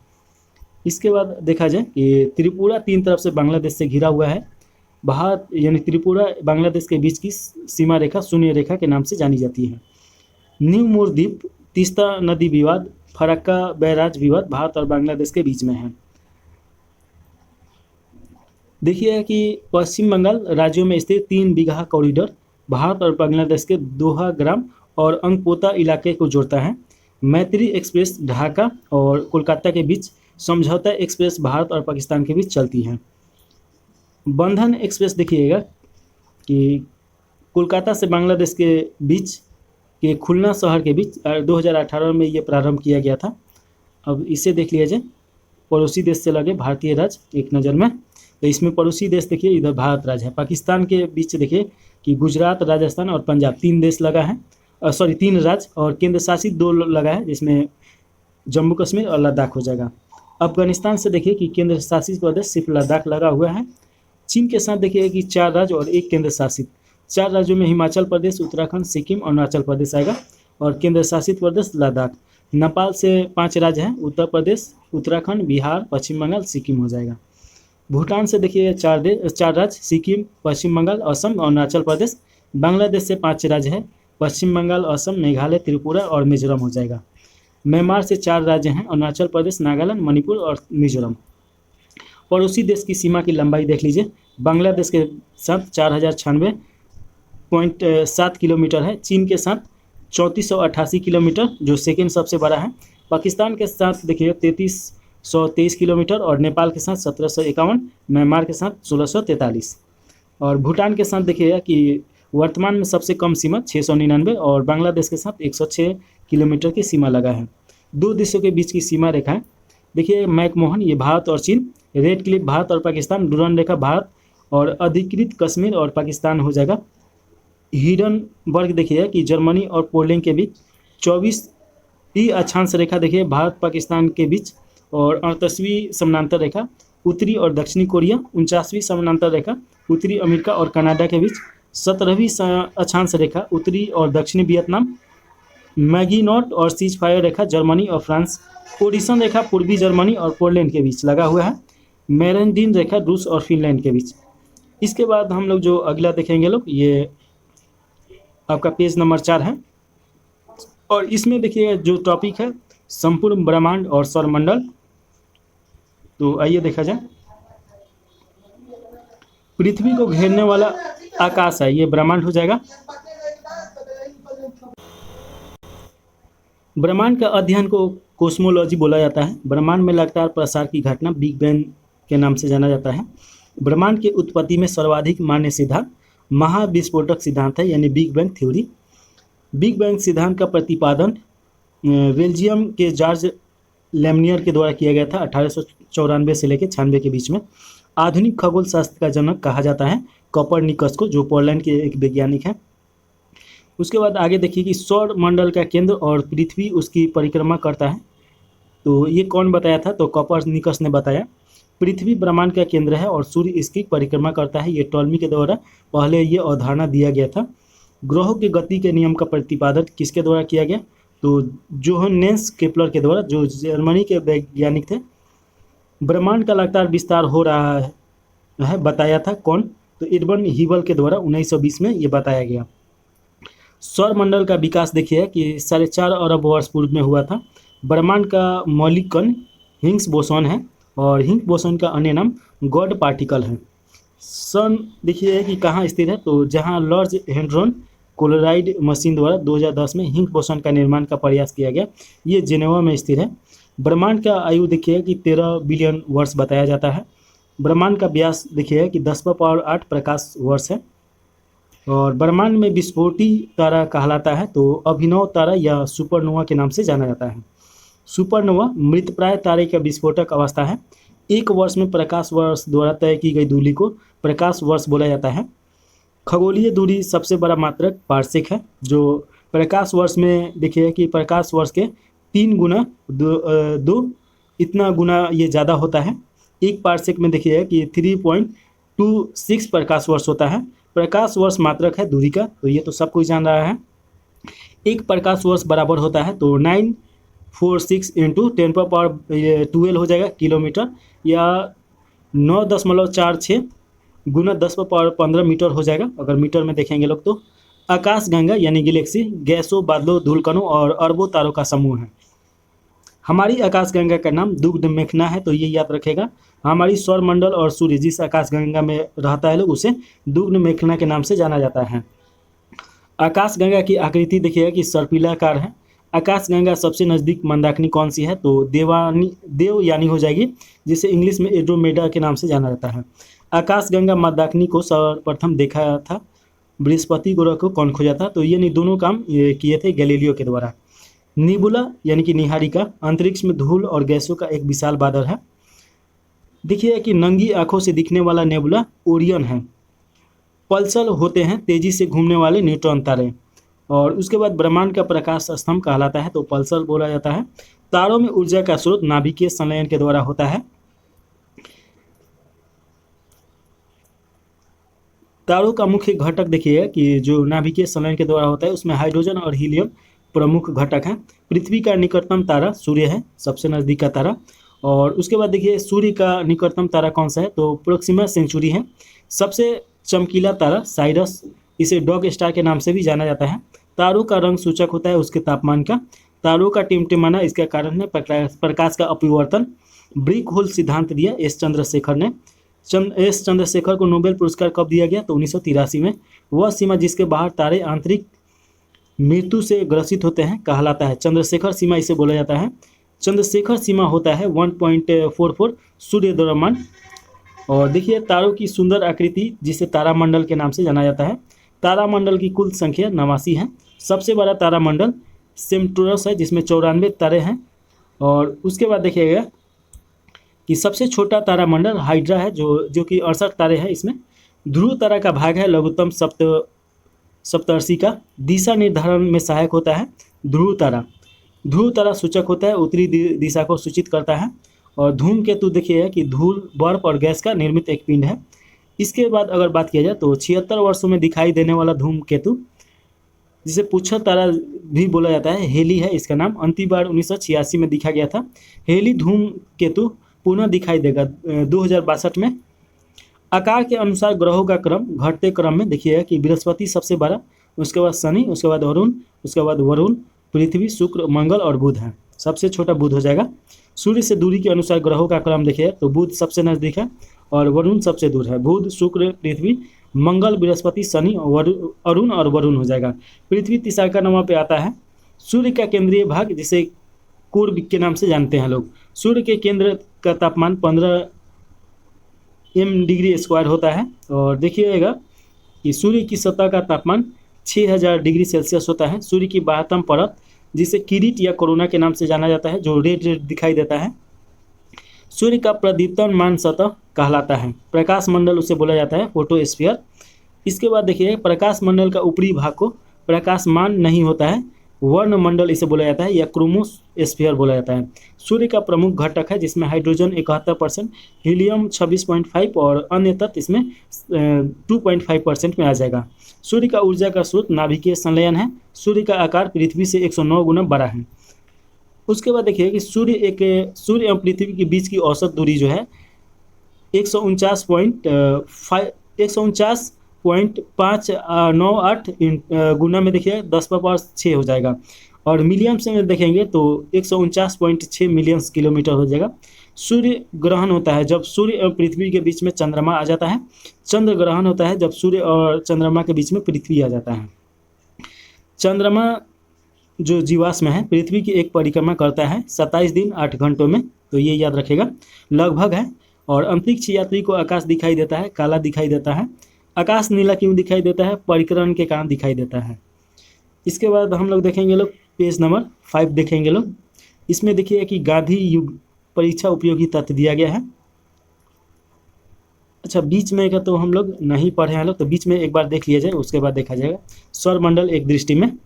Speaker 1: इसके बाद देखा जाए कि त्रिपुरा 3 तरफ से बांग्लादेश से घिरा हुआ है। भारत यानी त्रिपुरा बांग्लादेश के बीच की सीमा रेखा शून्य रेखा के नाम से जानी जाती है। न्यू मोर द्वीप, तीस्ता नदी विवाद, फरक्का बैराज विवाद भारत और बांग्लादेश के बीच में है। देखिए कि पश्चिम बंगाल राज्यों में स्थित 3 बीघा कॉरिडोर भारत और बांग्लादेश के दोहा ग्राम और अंगपोता इलाके को जोड़ता है। मैत्री एक्सप्रेस ढाका और कोलकाता के बीच, समझौता एक्सप्रेस भारत और पाकिस्तान के बीच चलती है। बंधन एक्सप्रेस देखिएगा कि कोलकाता से बांग्लादेश के बीच के खुलना शहर के बीच 2018 में ये प्रारंभ किया गया था। अब इसे देख लिया जाए, पड़ोसी देश से लगे भारतीय राज्य एक नज़र में, तो इसमें पड़ोसी देश देखिए इधर भारत राज्य है। पाकिस्तान के बीच देखिए कि गुजरात, राजस्थान और पंजाब 3 देश लगा है, 3 राज्य, और केंद्र शासित 2 लगा है, जिसमें जम्मू कश्मीर और लद्दाख हो जाएगा। अफगानिस्तान से देखिए कि केंद्र शासित प्रदेश सिर्फ लद्दाख लगा हुआ है। चीन के साथ देखिए कि 4 राज्य और 1 केंद्र शासित। 4 राज्यों में हिमाचल प्रदेश, उत्तराखंड, सिक्किम और अरुणाचल प्रदेश आएगा, और केंद्र शासित प्रदेश लद्दाख। नेपाल से 5 राज्य हैं, उत्तर प्रदेश, उत्तराखंड, बिहार, पश्चिम बंगाल, सिक्किम हो जाएगा। भूटान से देखिए 4 राज्य, सिक्किम, पश्चिम बंगाल, असम और अरुणाचल प्रदेश। बांग्लादेश से 5 राज्य है, पश्चिम बंगाल, असम, मेघालय, त्रिपुरा और मिजोरम हो जाएगा। म्यांमार से 4 राज्य हैं, अरुणाचल प्रदेश, नागालैंड, मणिपुर और मिजोरम। पड़ोसी देश की सीमा की लंबाई देख लीजिए, बांग्लादेश के साथ 4096.7 किलोमीटर है, चीन के साथ 3488 किलोमीटर जो सेकेंड सबसे बड़ा है, पाकिस्तान के साथ देखिए 3323 किलोमीटर और नेपाल के साथ 1751, म्यांमार के साथ 1643 और भूटान के साथ देखिएगा कि वर्तमान में सबसे कम सीमा 699 और बांग्लादेश के साथ 106 किलोमीटर की सीमा लगा है। 2 देशों के बीच की सीमा रेखा है देखिए, मैकमोहन ये भारत और चीन, रेड क्लिफ भारत और पाकिस्तान, डुरंड रेखा भारत और अधिकृत कश्मीर और पाकिस्तान हो जाएगा। हिडनबर्ग देखिए कि जर्मनी और पोलैंड के बीच 24वीं अक्षांश रेखा देखिए भारत पाकिस्तान के बीच, और 38वीं समानांतर रेखा उत्तरी और दक्षिणी कोरिया, 49वीं समानांतर रेखा उत्तरी अमेरिका और कनाडा के बीच, 17वीं अक्षांश रेखा उत्तरी और दक्षिणी वियतनाम, मैगीनॉट और सीज फायर रेखा जर्मनी और फ्रांस, ओडिसन रेखा पूर्वी जर्मनी और पोलैंड के बीच लगा हुआ है, मेरेंडीन रेखा रूस और फिनलैंड के बीच। इसके बाद हम लोग जो अगला देखेंगे लोग, ये आपका पेज नंबर 4 है, और इसमें देखिए जो टॉपिक है संपूर्ण ब्रह्मांड और सौरमंडल। तो आइए देखा जाए, पृथ्वी को घेरने वाला आकाश है, ये ब्रह्मांड हो जाएगा। ब्रह्मांड का अध्ययन को कोस्मोलॉजी बोला जाता है। ब्रह्मांड में लगातार प्रसार की घटना बिग बैंग के नाम से जाना जाता है। ब्रह्मांड की उत्पत्ति में सर्वाधिक मान्य सिद्धांत महाविस्फोटक सिद्धांत है, यानी big bang theory. Big bang सिद्धांत का प्रतिपादन बेल्जियम के जॉर्ज लेमनियर के द्वारा किया गया था 1894 से लेकर 96 के बीच में। आधुनिक खगोल शास्त्र का जनक कहा जाता है कोपरनिकस को, जो पोलैंड के एक वैज्ञानिक है। उसके बाद आगे देखिए कि सौर मंडल का केंद्र और पृथ्वी उसकी परिक्रमा करता है। तो ये कौन बताया था? तो कोपरनिकस ने बताया। पृथ्वी ब्रह्मांड का केंद्र है और सूर्य इसकी परिक्रमा करता है। ये टॉलमी के द्वारा पहले ये अवधारणा दिया गया था। ग्रहों की गति के नियम का प्रतिपादन किसके द्वारा किया गया? तो जोहानेस केपलर के द्वारा, जो जर्मनी के वैज्ञानिक थे। ब्रह्मांड का लगातार विस्तार हो रहा है बताया था कौन? तो एडवर्ड हिबल के द्वारा 1920 में ये बताया गया। सौर मंडल का विकास देखिए कि 4.5 अरब वर्ष पूर्व में हुआ था। ब्रह्मांड का मौलिक कण हिग्स बोसॉन है और हिग्स बोसॉन का अन्य नाम गॉड पार्टिकल है। सन देखिए कि कहाँ स्थित है, तो जहाँ लार्ज हेड्रॉन कोलोराइड मशीन द्वारा 2010 में हिग्स बोसॉन का निर्माण का प्रयास किया गया, ये जेनेवा में स्थित है। ब्रह्मांड का आयु देखिए कि 13 बिलियन वर्ष बताया जाता है। ब्रह्मांड का व्यास देखिए कि 10⁸ प्रकाश वर्ष है और ब्रह्मांड में विस्फोटी तारा कहलाता है तो अभिनव तारा या सुपरनोवा के नाम से जाना जाता है। सुपरनोवा मृतप्राय तारे का विस्फोटक अवस्था है। एक वर्ष में प्रकाश वर्ष द्वारा तय की गई दूरी को प्रकाश वर्ष बोला जाता है। खगोलीय दूरी सबसे बड़ा मात्रक पार्सेक है, जो प्रकाश वर्ष में देखिए कि प्रकाश वर्ष के 3 गुना दो इतना गुना ये ज़्यादा होता है। एक पार्सेक में देखिए कि 3.26 प्रकाश वर्ष होता है। प्रकाश वर्ष मात्रक है दूरी का, तो ये तो सब कोई जान रहा है। एक प्रकाश वर्ष बराबर होता है तो 946 इंटू 10⁻12 हो जाएगा किलोमीटर, या 9.46 गुना 10⁻15 मीटर हो जाएगा अगर मीटर में देखेंगे लोग तो। आकाशगंगा यानी गैलेक्सी गैसों, बादलों, धूलकणों और अरबों तारों का समूह है। हमारी आकाशगंगा का नाम दुग्ध मेखना है, तो ये याद रखेगा। हमारी सौर मंडल और सूर्य जिस आकाशगंगा में रहता है लोग उसे दुग्ध मेखना के नाम से जाना जाता है। आकाशगंगा की आकृति देखिए कि सर्पिलाकार है। आकाशगंगा सबसे नज़दीक मंदाकिनी कौन सी है, तो देवयानी हो जाएगी, जिसे इंग्लिश में एड्रोमेडा के नाम से जाना जाता है। आकाशगंगा मंदाकिनी को सर्वप्रथम देखा था बृहस्पति ग्रह को कौन खोजा था, तो ये दोनों काम ये किए थे गैलीलियो के द्वारा। निबुला यानी कि निहारिका अंतरिक्ष में धूल और गैसों का एक विशाल बादल है। देखिए कि नंगी आंखों से दिखने वाला नेबुला ओरियन है। पल्सर होते हैं तेजी से घूमने वाले न्यूट्रॉन तारे। और उसके बाद ब्रह्मांड का प्रकाश स्तंभ कहलाता है तो पल्सर बोला जाता है। तारों में ऊर्जा का स्रोत नाभिकीय संलयन के द्वारा होता है। तारों का मुख्य घटक देखिए कि जो नाभिकीय संलयन के द्वारा होता है उसमें हाइड्रोजन और हीलियम प्रमुख घटक हैं। पृथ्वी का निकटतम तारा सूर्य है, सबसे नज़दीक का तारा। और उसके बाद देखिए सूर्य का निकटतम तारा कौन सा है, तो प्रोक्सिमा सेंचुरी है। सबसे चमकीला तारा साइरस, इसे डॉग स्टार के नाम से भी जाना जाता है। तारों का रंग सूचक होता है उसके तापमान का। तारों का टिमटिमाना इसका कारण है प्रकाश का अपरिवर्तन। ब्लैक होल सिद्धांत दिया एस चंद्रशेखर ने। एस चंद्रशेखर को नोबेल पुरस्कार कब दिया गया, तो 1983 में। वह सीमा जिसके बाहर तारे आंतरिक मृत्यु से ग्रसित होते हैं कहलाता है चंद्रशेखर सीमा, इसे बोला जाता है। चंद्रशेखर सीमा होता है 1.44 सूर्य द्रव्यमान। और देखिए तारों की सुंदर आकृति जिसे तारामंडल के नाम से जाना जाता है। तारामंडल की कुल संख्या 89 है। सबसे बड़ा तारामंडल सेंटोरस है जिसमें 94 तारे हैं। और उसके बाद देखिएगा कि सबसे छोटा तारामंडल हाइड्रा है जो कि 68 तारे हैं। इसमें ध्रुव तारा का भाग है लघुत्तम सप्तर्षि का। दिशा निर्धारण में सहायक होता है ध्रुव तारा। ध्रुव तारा सूचक होता है उत्तरी दिशा को सूचित करता है। और धूमकेतु देखिए कि धूल, बर्फ और गैस का निर्मित एक पिंड है। इसके बाद अगर बात किया जाए तो 76 वर्षों में दिखाई देने वाला धूमकेतु जिसे पुच्छर तारा भी बोला जाता है, हेली है इसका नाम। अंतिम बार 1986 में देखा गया था। हेली धूमकेतु पुनः दिखाई देगा 2062 में। आकार के अनुसार ग्रहों का क्रम घटते क्रम में देखिए कि बृहस्पति सबसे बड़ा, उसके बाद शनि, उसके बाद अरुण, उसके बाद वरुण, पृथ्वी, शुक्र, मंगल और बुध है। सबसे छोटा बुध हो जाएगा। सूर्य से दूरी के अनुसार ग्रहों का क्रम देखिए तो बुध सबसे नज़दीक है और वरुण सबसे दूर है। बुध, शुक्र, पृथ्वी, मंगल, बृहस्पति, शनि, अरुण और वरुण हो जाएगा। पृथ्वी तिसाका नंबर पे आता है। सूर्य का केंद्रीय भाग जिसे कुर्ब के नाम से जानते हैं लोग। सूर्य के केंद्र का तापमान 15 डिग्री स्क्वायर होता है। और देखिएगा कि सूर्य की सतह का तापमान 6000 डिग्री सेल्सियस होता है। सूर्य की बाह्यतम परत जिसे किरीट या कोरोना के नाम से जाना जाता है, जो रेड रेड दिखाई देता है, सूर्य का प्रदीप्तमान सतह कहलाता है। प्रकाश मंडल उसे बोला जाता है फोटोस्फीयर। इसके बाद देखिए प्रकाश मंडल का ऊपरी भाग को प्रकाशमान नहीं होता है, वर्ण मंडल इसे बोला जाता है या क्रोमोस्फीयर बोला जाता है। सूर्य का प्रमुख घटक है जिसमें हाइड्रोजन 71%, हीलियम 26.5 और अन्य तत्व इसमें 2.5% में आ जाएगा। सूर्य का ऊर्जा का स्रोत नाभिकीय संलयन है। सूर्य का आकार पृथ्वी से 109 गुना बड़ा है। उसके बाद देखिए कि सूर्य एवं पृथ्वी के बीच की औसत दूरी जो है 149.5 149.598 गुना में देखिए 10⁻6 हो जाएगा। और मिलियन से में देखेंगे तो 149.6 मिलियन किलोमीटर हो जाएगा। सूर्य ग्रहण होता है जब सूर्य और पृथ्वी के बीच में चंद्रमा आ जाता है। चंद्र ग्रहण होता है जब सूर्य और चंद्रमा के बीच में पृथ्वी आ जाता है। चंद्रमा जो जीवाश्म है पृथ्वी की एक परिक्रमा करता है 27 दिन 8 घंटों में, तो ये याद रखेगा लगभग है। और अंतरिक्ष यात्री को आकाश दिखाई देता है, काला दिखाई देता है। आकाश नीला क्यों दिखाई देता है? परिक्रमा के कारण दिखाई देता है। इसके बाद हम लोग देखेंगे लोग पेज नंबर 5 देखेंगे लोग। इसमें देखिए कि गांधी युग परीक्षा उपयोगी तथ्य दिया गया है। अच्छा, बीच में का तो हम लोग नहीं पढ़े हैं लोग, तो बीच में एक बार देख लिया जाए, उसके बाद देखा जाएगा। सौरमंडल एक दृष्टि में।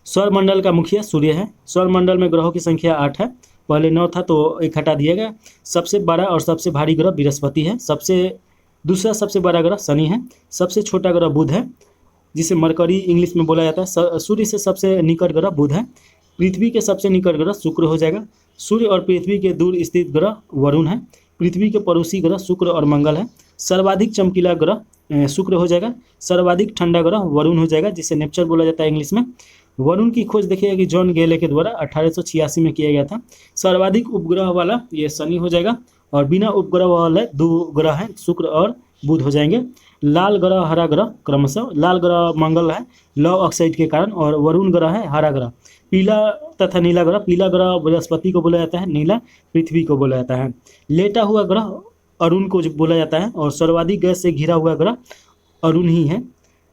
Speaker 1: सौरमंडल का मुखिया सूर्य है। सौरमंडल में ग्रहों की संख्या 8 है, पहले 9 था तो एक हटा दिया गया। सबसे बड़ा और सबसे भारी ग्रह बृहस्पति है। दूसरा सबसे बड़ा ग्रह शनि है। सबसे छोटा ग्रह बुध है, जिसे मरकरी इंग्लिश में बोला जाता है। सूर्य से सबसे निकट ग्रह बुध है। पृथ्वी के सबसे निकट ग्रह शुक्र हो जाएगा। सूर्य और पृथ्वी के दूर स्थित ग्रह वरुण है। पृथ्वी के पड़ोसी ग्रह शुक्र और मंगल है। सर्वाधिक चमकीला ग्रह शुक्र हो जाएगा। सर्वाधिक ठंडा ग्रह वरुण हो जाएगा, जिसे नेपच्यून बोला जाता है इंग्लिश में। वरुण की खोज देखिएगा कि जॉन गेले के द्वारा 1886 में किया गया था। सर्वाधिक उपग्रह वाला ये शनि हो जाएगा, और बिना उपग्रह वाले 2 ग्रह हैं, शुक्र और बुध हो जाएंगे। लाल ग्रह हरा ग्रह क्रमशः। लाल ग्रह मंगल है लौह ऑक्साइड के कारण, और वरुण ग्रह है हरा ग्रह। पीला तथा नीला ग्रह, पीला ग्रह बृहस्पति को बोला जाता है, नीला पृथ्वी को बोला जाता है। लेटा हुआ ग्रह अरुण को बोला जाता है, और सर्वाधिक गैस से घिरा हुआ ग्रह अरुण ही है।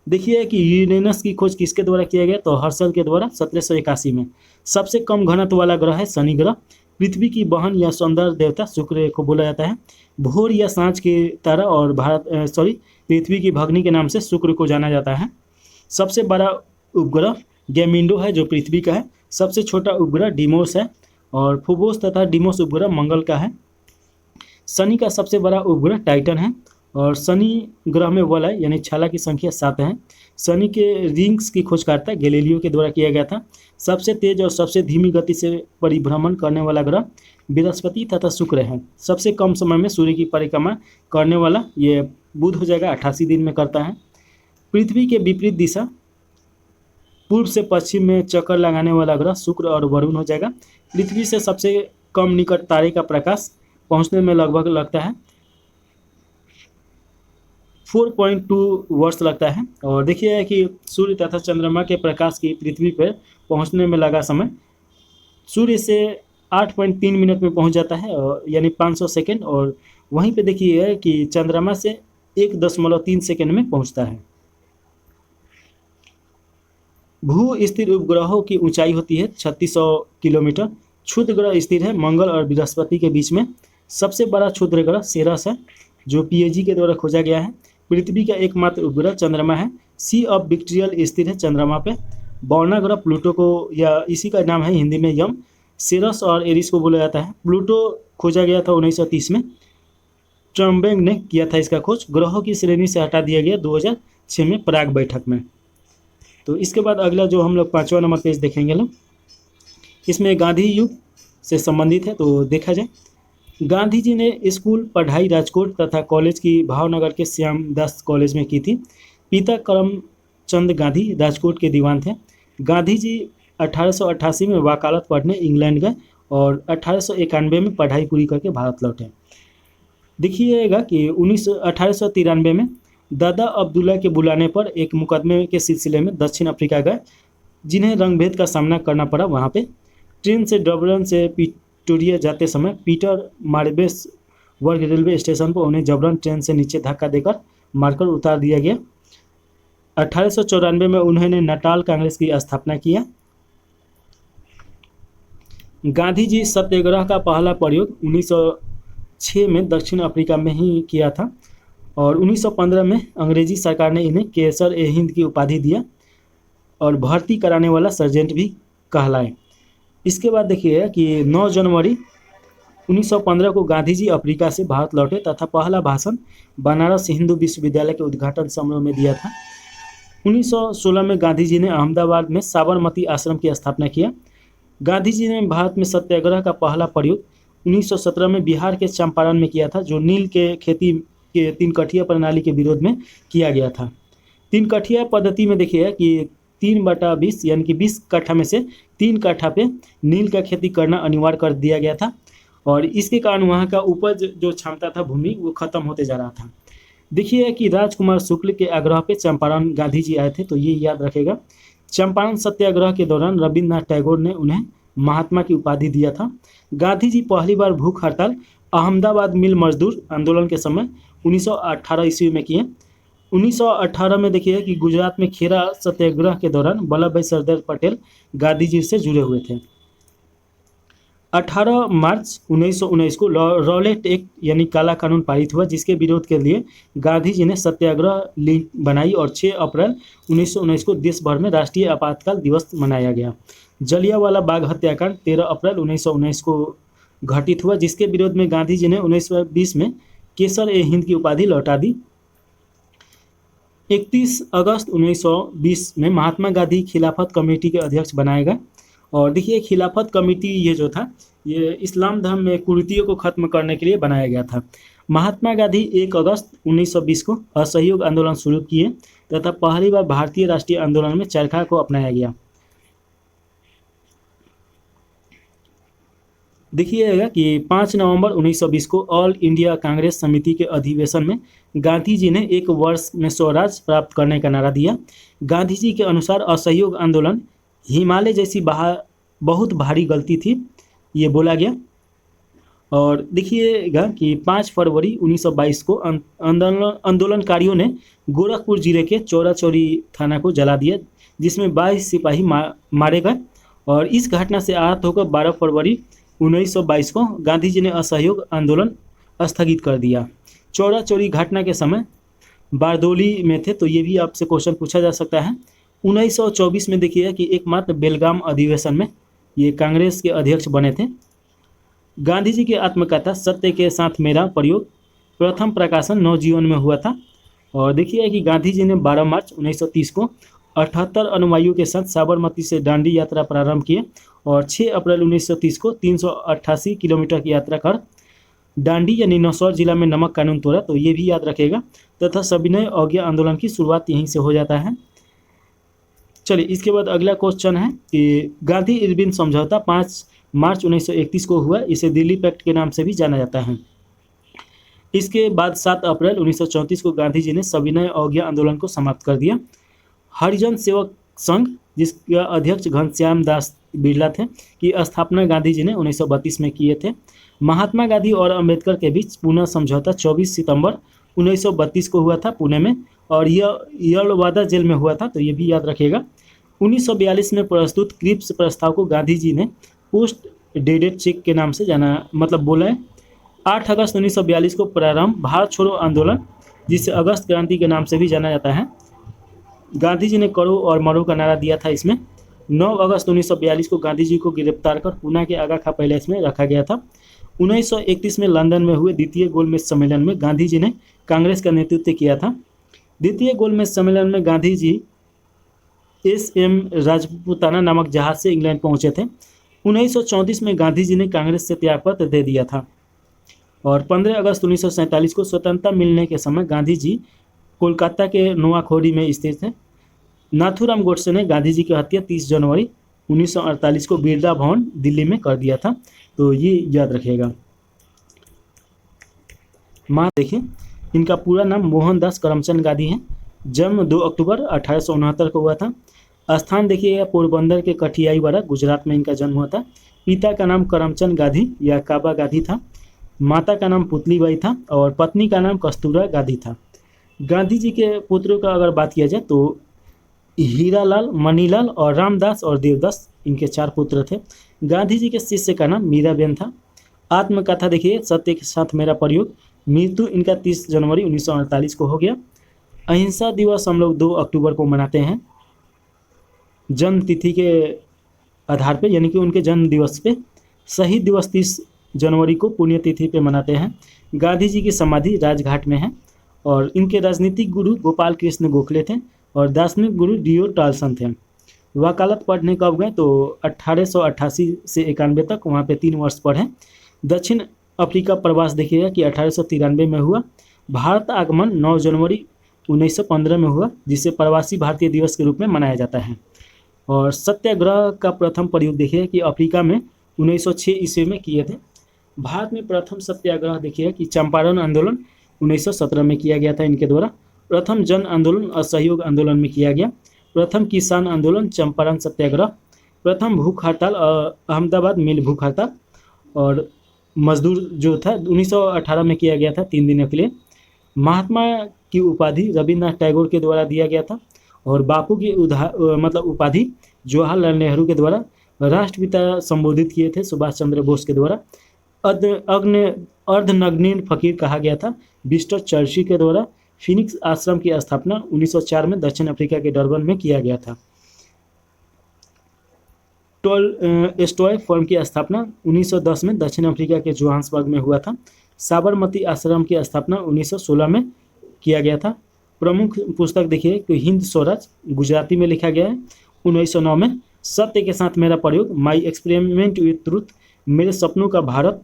Speaker 1: देखिए कि यूरेनस की खोज किसके द्वारा किया गया, तो हर्शल के द्वारा 1781 में। सबसे कम घनत्व वाला ग्रह है शनि ग्रह। पृथ्वी की बहन या सौंदर्य देवता शुक्र को बोला जाता है। भोर या सांझ की तारा और पृथ्वी की भगनी के नाम से शुक्र को जाना जाता है। सबसे बड़ा उपग्रह गैमिंडो है, जो पृथ्वी का है। सबसे छोटा उपग्रह डिमोस है, और फोबोस तथा डिमोस उपग्रह मंगल का है। शनि का सबसे बड़ा उपग्रह टाइटन है, और शनि ग्रह में वलय यानी छाला की संख्या 7 है। शनि के रिंग्स की खोजकर्ता गैलीलियो के द्वारा किया गया था। सबसे तेज और सबसे धीमी गति से परिभ्रमण करने वाला ग्रह बृहस्पति तथा शुक्र है। सबसे कम समय में सूर्य की परिक्रमा करने वाला ये बुध हो जाएगा, 88 दिन में करता है। पृथ्वी के विपरीत दिशा पूर्व से पश्चिम में चक्कर लगाने वाला ग्रह शुक्र और वरुण हो जाएगा। पृथ्वी से सबसे कम निकट तारे का प्रकाश पहुंचने में लगभग लगता है 4.2 वर्ष लगता है। और देखिए कि सूर्य तथा चंद्रमा के प्रकाश की पृथ्वी पर पहुंचने में लगा समय सूर्य से 8.3 मिनट में पहुंच जाता है, यानी 500 सेकेंड। और वहीं पे देखिए कि चंद्रमा से 1.3 सेकेंड में पहुंचता है। भू स्थिर उपग्रहों की ऊंचाई होती है 3600 किलोमीटर। क्षुद्र ग्रह स्थिर है मंगल और बृहस्पति के बीच में। सबसे बड़ा क्षुद्र ग्रह सेरस है, जो पीएजी के द्वारा खोजा गया है। पृथ्वी का एकमात्र उपग्रह चंद्रमा है। सी ऑफ विक्ट्रियल स्थिर है चंद्रमा पे। बौना ग्रह प्लूटो को, या इसी का नाम है हिंदी में यम। सेरस और एरिस को बोला जाता है। प्लूटो खोजा गया था 1930 में, ट्रम्बेंग ने किया था इसका खोज। ग्रहों की श्रेणी से हटा दिया गया 2006 में प्राग बैठक में। तो इसके बाद अगला जो हम लोग 5वां नंबर पेज देखेंगे लोग, इसमें गांधी युग से संबंधित है। तो देखा जाए, गांधी जी ने स्कूल पढ़ाई राजकोट तथा कॉलेज की भावनगर के श्यामदास कॉलेज में की थी। पिता करमचंद गांधी राजकोट के दीवान थे। गांधी जी 1888 में वकालत पढ़ने इंग्लैंड गए, और 1891 में पढ़ाई पूरी करके भारत लौटे। देखिएगा कि 1893 में दादा अब्दुल्ला के बुलाने पर एक मुकदमे के सिलसिले में दक्षिण अफ्रीका गए, जिन्हें रंगभेद का सामना करना पड़ा। वहाँ पे ट्रेन से डबलिन से पिटोरिया जाते समय पीटर मार्बेस वर्ग रेलवे स्टेशन पर उन्हें जबरन ट्रेन से नीचे धक्का देकर मारकर उतार दिया गया। 1894 में उन्होंने नटाल कांग्रेस की स्थापना किया। गांधी जी सत्याग्रह का पहला प्रयोग 1906 में दक्षिण अफ्रीका में ही किया था, और 1915 में अंग्रेजी सरकार ने इन्हें केसर ए हिंद की उपाधि दिया, और भर्ती कराने वाला सर्जेंट भी कहलाए। इसके बाद देखिए कि 9 जनवरी 1915 को गांधी जी अफ्रीका से भारत लौटे तथा पहला भाषण बनारस हिंदू विश्वविद्यालय के उद्घाटन समारोह में दिया था। 1916 में गांधी जी ने अहमदाबाद में साबरमती आश्रम की स्थापना किया। गांधी जी ने भारत में सत्याग्रह का पहला प्रयोग 1917 में बिहार के चंपारण में किया था, जो नील के खेती के तीन कठिया प्रणाली के विरोध में किया गया था। तीन कठिया पद्धति में देखिए कि 3/20 यानी कि 20 कट्ठा में से 3 कट्ठा पे नील का खेती करना अनिवार्य कर दिया गया था और इसके कारण वहाँ का उपज जो क्षमता था भूमि वो खत्म होते जा रहा था। देखिए कि राजकुमार शुक्ल के आग्रह पे चंपारण गांधी जी आए थे, तो ये याद रखेगा। चंपारण सत्याग्रह के दौरान रविन्द्रनाथ टैगोर ने उन्हें महात्मा की उपाधि दिया था। गांधी जी पहली बार भूख हड़ताल अहमदाबाद मिल मजदूर आंदोलन के समय 1918 ईस्वी में किए। 1918 में देखिए कि गुजरात में खेरा सत्याग्रह के दौरान वल्लभ भाई सरदार पटेल गांधी जी से जुड़े हुए थे। 18 मार्च 1919 को रॉलेट एक्ट यानी काला कानून पारित हुआ, जिसके विरोध के लिए गांधी जी ने सत्याग्रह लीग बनाई और 6 अप्रैल 1919 को देश भर में राष्ट्रीय आपातकाल दिवस मनाया गया। जलियांवाला बाग हत्याकांड 13 अप्रैल 1919 को घटित हुआ, जिसके विरोध में गांधी जी ने 1920 में केसर-ए-हिंद की उपाधि लौटा दी। 31 अगस्त 1920 में महात्मा गांधी खिलाफत कमेटी के अध्यक्ष बनाए गए और देखिए खिलाफत कमेटी ये जो था ये इस्लाम धर्म में कुरीतियों को खत्म करने के लिए बनाया गया था। महात्मा गांधी 1 अगस्त 1920 को असहयोग आंदोलन शुरू किए तथा पहली बार भारतीय राष्ट्रीय आंदोलन में चरखा को अपनाया गया। देखिएगा कि 5 नवंबर 1920 को ऑल इंडिया कांग्रेस समिति के अधिवेशन में गांधी जी ने 1 वर्ष में स्वराज प्राप्त करने का नारा दिया। गांधी जी के अनुसार असहयोग आंदोलन हिमालय जैसी बहुत भारी गलती थी, ये बोला गया। और देखिएगा कि 5 फरवरी 1922 को आंदोलनकारियों ने गोरखपुर जिले के चौरा चौरी थाना को जला दिया, जिसमें 22 सिपाही मारे गए और इस घटना से आहत होकर 12 फरवरी 1922 को गांधी जी ने असहयोग आंदोलन स्थगित कर दिया। चौरा चौरी घटना के समय बारदोली में थे, तो ये भी आपसे क्वेश्चन पूछा जा सकता है। 1924 में देखिए कि एकमात्र बेलगाम अधिवेशन में ये कांग्रेस के अध्यक्ष बने थे। गांधी जी की आत्मकथा सत्य के साथ मेरा प्रयोग प्रथम प्रकाशन नवजीवन में हुआ था और देखिए कि गांधी जी ने 12 मार्च 1930 को 78 अनुयायियों के साथ साबरमती से दांडी यात्रा प्रारंभ किए और 6 अप्रैल 1930 को 388 किलोमीटर की यात्रा कर दांडी यानी नौसौर जिला में नमक कानून तोड़ा, तो ये भी याद रखेगा। तथा सविनय अवज्ञा आंदोलन की शुरुआत यहीं से हो जाता है। चलिए इसके बाद अगला क्वेश्चन है कि गांधी इरविन समझौता 5 मार्च 1931 को हुआ, इसे दिल्ली पैक्ट के नाम से भी जाना जाता है। इसके बाद 7 अप्रैल 1934 को गांधी जी ने सविनय अवज्ञा आंदोलन को समाप्त कर दिया। हरिजन सेवक संघ, जिसका अध्यक्ष घनश्याम दास बिरला थे, की स्थापना गांधी जी ने 1932 में किए थे। महात्मा गांधी और अंबेडकर के बीच पुनः समझौता 24 सितंबर 1932 को हुआ था पुणे में और यह यलवादा जेल में हुआ था, तो ये भी याद रखिएगा। 1942 में प्रस्तुत क्रिप्स प्रस्ताव को गांधी जी ने पोस्ट डेटेड चेक के नाम से बोला है। 8 अगस्त 1942 को प्रारंभ भारत छोड़ो आंदोलन, जिसे अगस्त क्रांति के नाम से भी जाना जाता है। गांधी जी ने करो और मरो का नारा दिया था इसमें। 9 अगस्त 1942 को गांधी जी को गिरफ्तार कर पूना के आगा खा पैलेस में रखा गया था। 1931 में लंदन में हुए द्वितीय गोलमेज सम्मेलन में गांधी जी ने कांग्रेस का नेतृत्व किया था। द्वितीय गोलमेज सम्मेलन में गांधी जी एस.एम. राजपूताना नामक जहाज से इंग्लैंड पहुंचे थे। 1934 में गांधी जी ने कांग्रेस से त्यागपत्र दे दिया था और 15 अगस्त 1947 को स्वतंत्रता मिलने के समय गांधी जी कोलकाता के नोआखोरी में स्थित थे। नाथूराम गोडसे ने गांधी जी की हत्या 30 जनवरी 1948 को बिरला भवन दिल्ली में कर दिया था, तो ये याद रखिएगा। देखिए इनका पूरा नाम मोहनदास करमचंद गांधी है। जन्म 2 अक्टूबर 1869 को हुआ था। स्थान देखिएगा पोरबंदर के कठियाईवाड़ा गुजरात में इनका जन्म हुआ था। पिता का नाम करमचंद गांधी या काबा गांधी था। माता का नाम पुतलीबाई था और पत्नी का नाम कस्तूरा गांधी था। गांधी जी के पुत्रों का अगर बात किया जाए तो हीरालाल, मणिलाल और रामदास और देवदास इनके 4 पुत्र थे। गांधी जी के शिष्य का नाम मीराबेन था। आत्मकथा देखिए सत्य के साथ मेरा प्रयोग। मृत्यु इनका 30 जनवरी 1948 को हो गया। अहिंसा दिवस हम लोग 2 अक्टूबर को मनाते हैं जन्म तिथि के आधार पे, यानी कि उनके जन्म दिवस पे। शहीद दिवस 30 जनवरी को पुण्यतिथि पे मनाते हैं। गांधी जी की समाधि राजघाट में है और इनके राजनीतिक गुरु गोपाल कृष्ण गोखले थे और दार्शनिक गुरु डी.ओ. टाल्सन थे। वकालत पढ़ने कब गए तो 1888 से 91 तक, वहाँ पे 3 वर्ष पढ़े। दक्षिण अफ्रीका प्रवास देखिएगा कि 1893 में हुआ। भारत आगमन 9 जनवरी 1915 में हुआ, जिसे प्रवासी भारतीय दिवस के रूप में मनाया जाता है। और सत्याग्रह का प्रथम प्रयोग देखिए कि अफ्रीका में 1906 ईस्वी में किए थे। भारत में प्रथम सत्याग्रह देखिए कि चंपारण आंदोलन 1917 में किया गया था इनके द्वारा। प्रथम जन आंदोलन असहयोग आंदोलन में किया गया। प्रथम किसान आंदोलन चंपारण सत्याग्रह। प्रथम भूख हड़ताल अहमदाबाद मिल भूख हड़ताल। और मजदूर जो था 1918 में किया गया था 3 दिनों के लिए। महात्मा की उपाधि रविन्द्रनाथ टैगोर के द्वारा दिया गया था। और बापू की मतलब उपाधि जवाहरलाल नेहरू के द्वारा। राष्ट्रपिता संबोधित किए थे सुभाष चंद्र बोस के द्वारा। अर्धनग्न फकीर कहा गया था विस्टन चर्चिल के द्वारा। फिनिक्स आश्रम की स्थापना 1904 में दक्षिण अफ्रीका के डरबन में किया गया था। टोल्स्टॉय फर्म की स्थापना 1910 में दक्षिण अफ्रीका के जोहान्सबर्ग में हुआ था। साबरमती आश्रम की स्थापना 1916 में किया गया था। प्रमुख पुस्तक देखिए कि हिंद स्वराज गुजराती में लिखा गया है 1909 में। सत्य के साथ मेरा प्रयोग माई एक्सपेरिमेंट विथ ट्रूथ, मेरे सपनों का भारत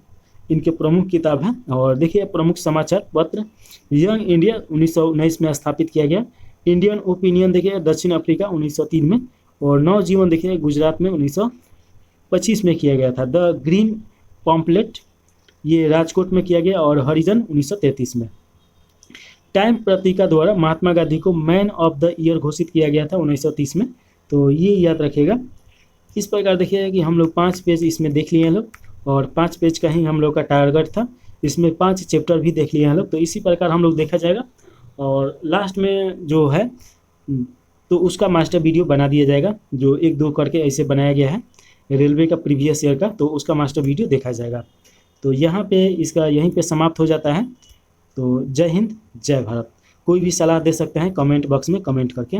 Speaker 1: इनके प्रमुख किताब है। और देखिए प्रमुख समाचार पत्र यंग इंडिया 1919 में स्थापित किया गया। इंडियन ओपिनियन देखिए दक्षिण अफ्रीका 1903 में। और नवजीवन देखिए गुजरात में 1925 में किया गया था। द ग्रीन पॉम्पलेट ये राजकोट में किया गया। और हरिजन 1933 में। टाइम पत्रिका द्वारा महात्मा गांधी को मैन ऑफ द ईयर घोषित किया गया था 1930 में। तो ये याद रखिएगा। इस प्रकार देखिएगा कि हम लोग 5 पेज इसमें देख लिए हैं लोग। और 5 पेज का ही हम लोग का टारगेट था। इसमें 5 चैप्टर भी देख लिए हैं लोग। तो इसी प्रकार हम लोग देखा जाएगा। और लास्ट में जो है तो उसका मास्टर वीडियो बना दिया जाएगा, जो 1-2 करके ऐसे बनाया गया है रेलवे का प्रीवियस ईयर का। तो उसका मास्टर वीडियो देखा जाएगा। तो यहाँ पे इसका यहीं पे समाप्त हो जाता है। तो जय हिंद जय भारत। कोई भी सलाह दे सकते हैं कमेंट बॉक्स में कमेंट करके।